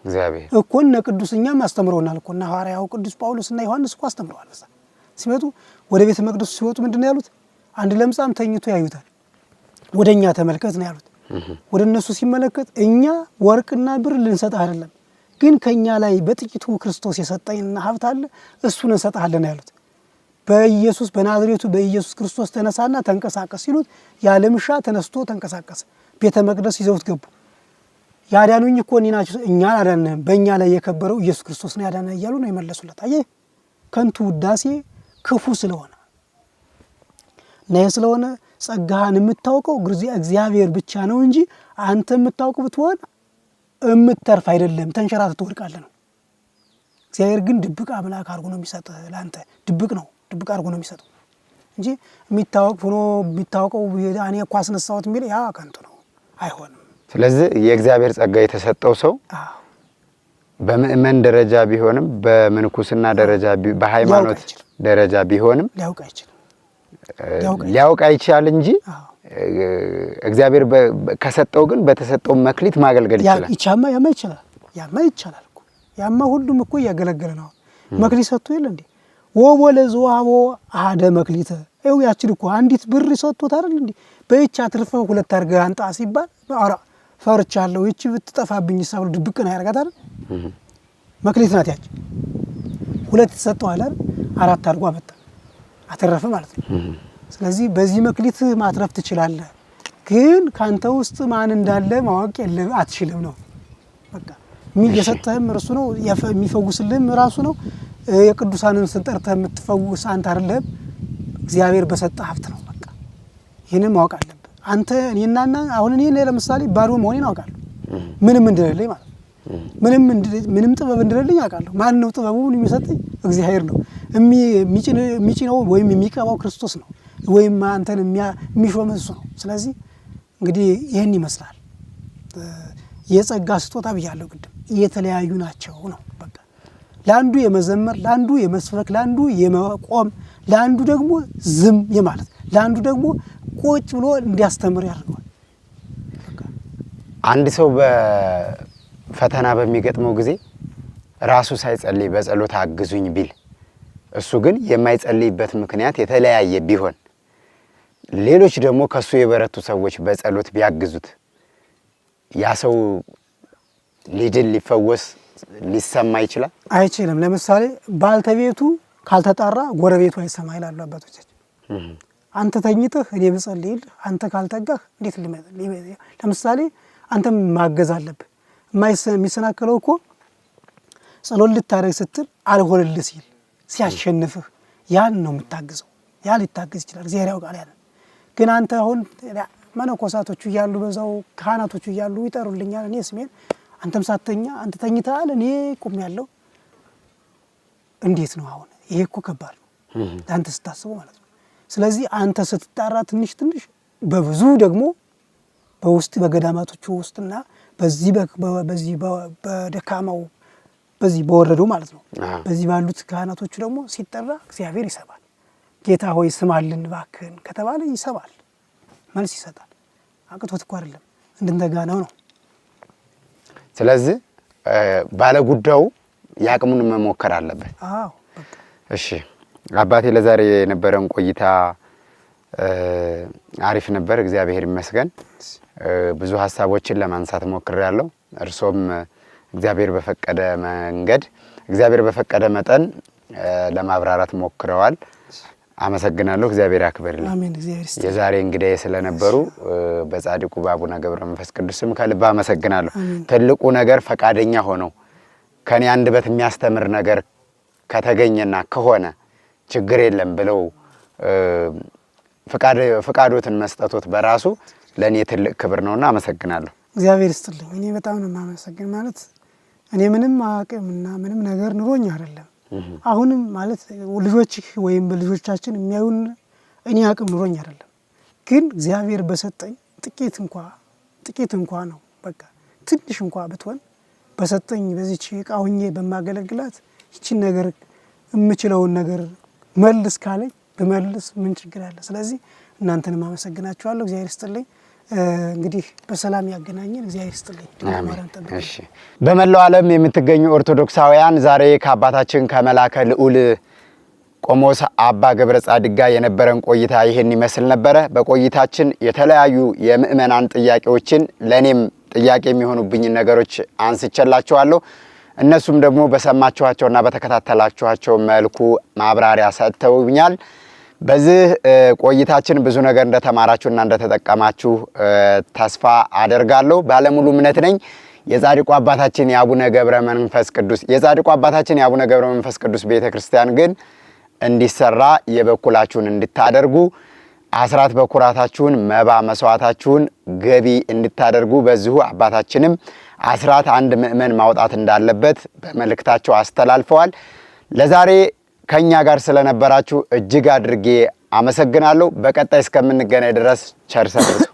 እግዚአብሔር እኮ እነ ቅዱስኛም አስተምረውናል እኮ እና ሐዋርያው ቅዱስ ጳውሎስና ዮሐንስ እኮ አስተምረዋል። ሲመጡ ወደ ቤተ መቅደሱ ሲወጡ ምንድን ነው ያሉት? አንድ ለምጻም ተኝቶ ያዩታል። ወደኛ ተመልከት ነው ያሉት። ወደ እነሱ ሲመለከት እኛ ወርቅና ብር ልንሰጥህ አይደለም፣ ግን ከኛ ላይ በጥቂቱ ክርስቶስ የሰጠኝና ሀብት አለ፣ እሱን እንሰጥሃለን ያሉት። በኢየሱስ በናዝሬቱ በኢየሱስ ክርስቶስ ተነሳና ተንቀሳቀስ ሲሉት ያለ ምሻ ተነስቶ ተንቀሳቀሰ። ቤተ መቅደስ ይዘውት ገቡ። ያዳኑኝ እኮ እኔ ናቸው፣ እኛ አዳነን፣ በእኛ ላይ የከበረው ኢየሱስ ክርስቶስ ነው ያዳነን እያሉ ነው የመለሱለት። አየህ ከንቱ ውዳሴ ክፉ ስለሆነ እና ስለሆነ ጸጋህን የምታውቀው እግዚአብሔር ብቻ ነው እንጂ አንተ የምታውቀው ብትሆን የምትተርፍ አይደለም፣ ተንሸራተህ ትወድቃለህ ነው። እግዚአብሔር ግን ድብቅ አምላክ አድርጎ ነው የሚሰጥህ። ለአንተ ድብቅ ነው፣ ድብቅ አድርጎ ነው የሚሰጠው እንጂ የሚታወቅ ሆኖ የሚታወቀው እኔ እኮ አስነሳሁት የሚል ያ ከንቱ ነው፣ አይሆንም። ስለዚህ የእግዚአብሔር ጸጋ የተሰጠው ሰው በምእመን ደረጃ ቢሆንም በምንኩስና ደረጃ በሃይማኖት ደረጃ ቢሆንም ሊያውቅ አይቻል እንጂ እግዚአብሔር ከሰጠው ግን በተሰጠው መክሊት ማገልገል ይችላል። ያማ ይቻላል እኮ ያማ ሁሉም እኮ እያገለገለ ነው። መክሊት ሰጥቶ የለ እንዴ? ወቦ ለዘዋቦ አደ መክሊት ይኸው ያችን እኮ አንዲት ብር ሰጥቶት አይደል እንዴ? በይቻ አትርፈው ሁለት አድርገህ አንጣ ሲባል ኧረ ፈርቻለሁ ይቺ ብትጠፋብኝ ሳብሎ ድብቅ ነው ያደርጋት አይደል? መክሊት ናት ያች። ሁለት ተሰጥቷል አይደል? አራት አድርጎ አመጣ አተረፈ ማለት ነው። ስለዚህ በዚህ መክሊት ማትረፍ ትችላለህ፣ ግን ካንተ ውስጥ ማን እንዳለ ማወቅ አትችልም ነው በቃ። የሚየሰጠህም እርሱ ነው፣ የሚፈውስልህም ራሱ ነው። የቅዱሳንን ስም ጠርተህ የምትፈውስ አንተ አይደለህም፣ እግዚአብሔር በሰጠህ ሀብት ነው በቃ። ይህንን ማወቅ አለብህ አንተ። እኔና አሁን እኔ ለምሳሌ ባዶ መሆኔን አውቃለሁ፣ ምንም እንደሌለኝ ማለት ነው። ምንም ጥበብ እንደሌለኝ አውቃለሁ። ማን ነው ጥበቡን የሚሰጠኝ? እግዚአብሔር ነው። የሚጭነው ወይም የሚቀባው ክርስቶስ ነው፣ ወይም አንተን የሚሾም እሱ ነው። ስለዚህ እንግዲህ ይህን ይመስላል የጸጋ ስጦታ ብያለሁ ቅድም። የተለያዩ ናቸው ነው በቃ። ለአንዱ የመዘመር፣ ለአንዱ የመስበክ፣ ለአንዱ የመቆም፣ ለአንዱ ደግሞ ዝም የማለት፣ ለአንዱ ደግሞ ቁጭ ብሎ እንዲያስተምር ያደርገዋል። አንድ ሰው በፈተና በሚገጥመው ጊዜ ራሱ ሳይጸልይ በጸሎት አግዙኝ ቢል፣ እሱ ግን የማይጸልይበት ምክንያት የተለያየ ቢሆን፣ ሌሎች ደግሞ ከሱ የበረቱ ሰዎች በጸሎት ቢያግዙት ያ ሰው ሊድን ሊፈወስ ሊሰማ ይችላል? አይችልም። ለምሳሌ ባልተቤቱ ካልተጣራ ጎረቤቱ አይሰማ ይላሉ አባቶቻችን። አንተ ተኝተህ እኔ ብጸልይልህ አንተ ካልተጋህ እንዴት ለምሳሌ አንተም ማገዝ አለብህ። የሚሰናከለው እኮ ጸሎት ልታደርግ ስትል አልሆንልህ ሲል ሲያሸንፍህ ያን ነው የምታግዘው። ያ ሊታገዝ ይችላል፣ እግዚአብሔር ያውቃል ያን። ግን አንተ አሁን መነኮሳቶቹ እያሉ በዛው ካህናቶቹ እያሉ ይጠሩልኛል እኔ ስሜን፣ አንተም ሳተኛ አንተ ተኝተሃል እኔ ቆሜያለሁ። እንዴት ነው አሁን? ይሄ እኮ ከባድ ነው ለአንተ ስታስበው ማለት ነው። ስለዚህ አንተ ስትጣራ ትንሽ በብዙ ደግሞ በውስጥ በገዳማቶቹ ውስጥና በዚህ በደካማው በዚህ በወረደው ማለት ነው በዚህ ባሉት ካህናቶቹ ደግሞ ሲጠራ እግዚአብሔር ይሰማል። ጌታ ሆይ ስማልን እባክህን ከተባለ ይሰማል፣ መልስ ይሰጣል። አቅቶት እኮ አይደለም እንድንተጋናው ነው። ስለዚህ ባለጉዳዩ ያቅሙን መሞከር አለበት። አዎ እሺ አባቴ፣ ለዛሬ የነበረን ቆይታ አሪፍ ነበር፣ እግዚአብሔር ይመስገን። ብዙ ሀሳቦችን ለማንሳት ሞክሬያለሁ። እርሶም እግዚአብሔር በፈቀደ መንገድ እግዚአብሔር በፈቀደ መጠን ለማብራራት ሞክረዋል። አመሰግናለሁ። እግዚአብሔር ያክብርልኝ። አሜን። እግዚአብሔር ይስጥ። የዛሬ እንግዳዬ ስለነበሩ በጻድቁ በአቡነ ገብረ መንፈስ ቅዱስም ከልብ አመሰግናለሁ። ትልቁ ነገር ፈቃደኛ ሆነው ከኔ አንደበት የሚያስተምር ነገር ከተገኘና ከሆነ ችግር የለም ብለው ፈቃዶትን መስጠቶት በራሱ ለኔ ትልቅ ክብር ነውና አመሰግናለሁ። እግዚአብሔር ይስጥልኝ። እኔ በጣም ነው የማመሰግን። ማለት እኔ ምንም አቅምና ምንም ነገር ኑሮኝ አይደለም፣ አሁንም ማለት ልጆችህ ወይም በልጆቻችን የሚያዩን እኔ አቅም ኑሮኝ አይደለም፣ ግን እግዚአብሔር በሰጠኝ ጥቂት እንኳ ነው በቃ ትንሽ እንኳ ብትሆን በሰጠኝ በዚች ዕቃ ሆኜ በማገለግላት ይችን ነገር የምችለውን ነገር መልስ ካለኝ በመልስ ምን ችግር አለ? ስለዚህ እናንተንም አመሰግናችኋለሁ። እግዚአብሔር ይስጥልኝ። እንግዲህ በሰላም ያገናኘን እግዚአብሔር ይስጥልኝ። እሺ፣ በመላው ዓለም የምትገኙ ኦርቶዶክሳውያን ዛሬ ከአባታችን ከመላከ ልዑል ቆሞስ አባ ገብረ ጻድቅ ጋር የነበረን ቆይታ ይህን ይመስል ነበረ። በቆይታችን የተለያዩ የምእመናን ጥያቄዎችን ለኔም ጥያቄ የሚሆኑብኝ ነገሮች አንስቼላችኋለሁ። እነሱም ደግሞ በሰማችኋቸውና በተከታተላችኋቸው መልኩ ማብራሪያ ሰጥተውኛል። በዚህ ቆይታችን ብዙ ነገር እንደተማራችሁና እንደተጠቀማችሁ ተስፋ አደርጋለሁ። ባለሙሉ እምነት ነኝ። የጻድቁ አባታችን የአቡነ ገብረ መንፈስ ቅዱስ ቤተክርስቲያን ግን እንዲሰራ የበኩላችሁን እንድታደርጉ አስራት በኩራታችሁን መባ መስዋዕታችሁን ገቢ እንድታደርጉ በዚሁ አባታችንም አስራት አንድ ምእመን ማውጣት እንዳለበት በመልእክታቸው አስተላልፈዋል። ለዛሬ ከኛ ጋር ስለነበራችሁ እጅግ አድርጌ አመሰግናለሁ። በቀጣይ እስከምንገናኝ ድረስ ቸር ሰንብቱ።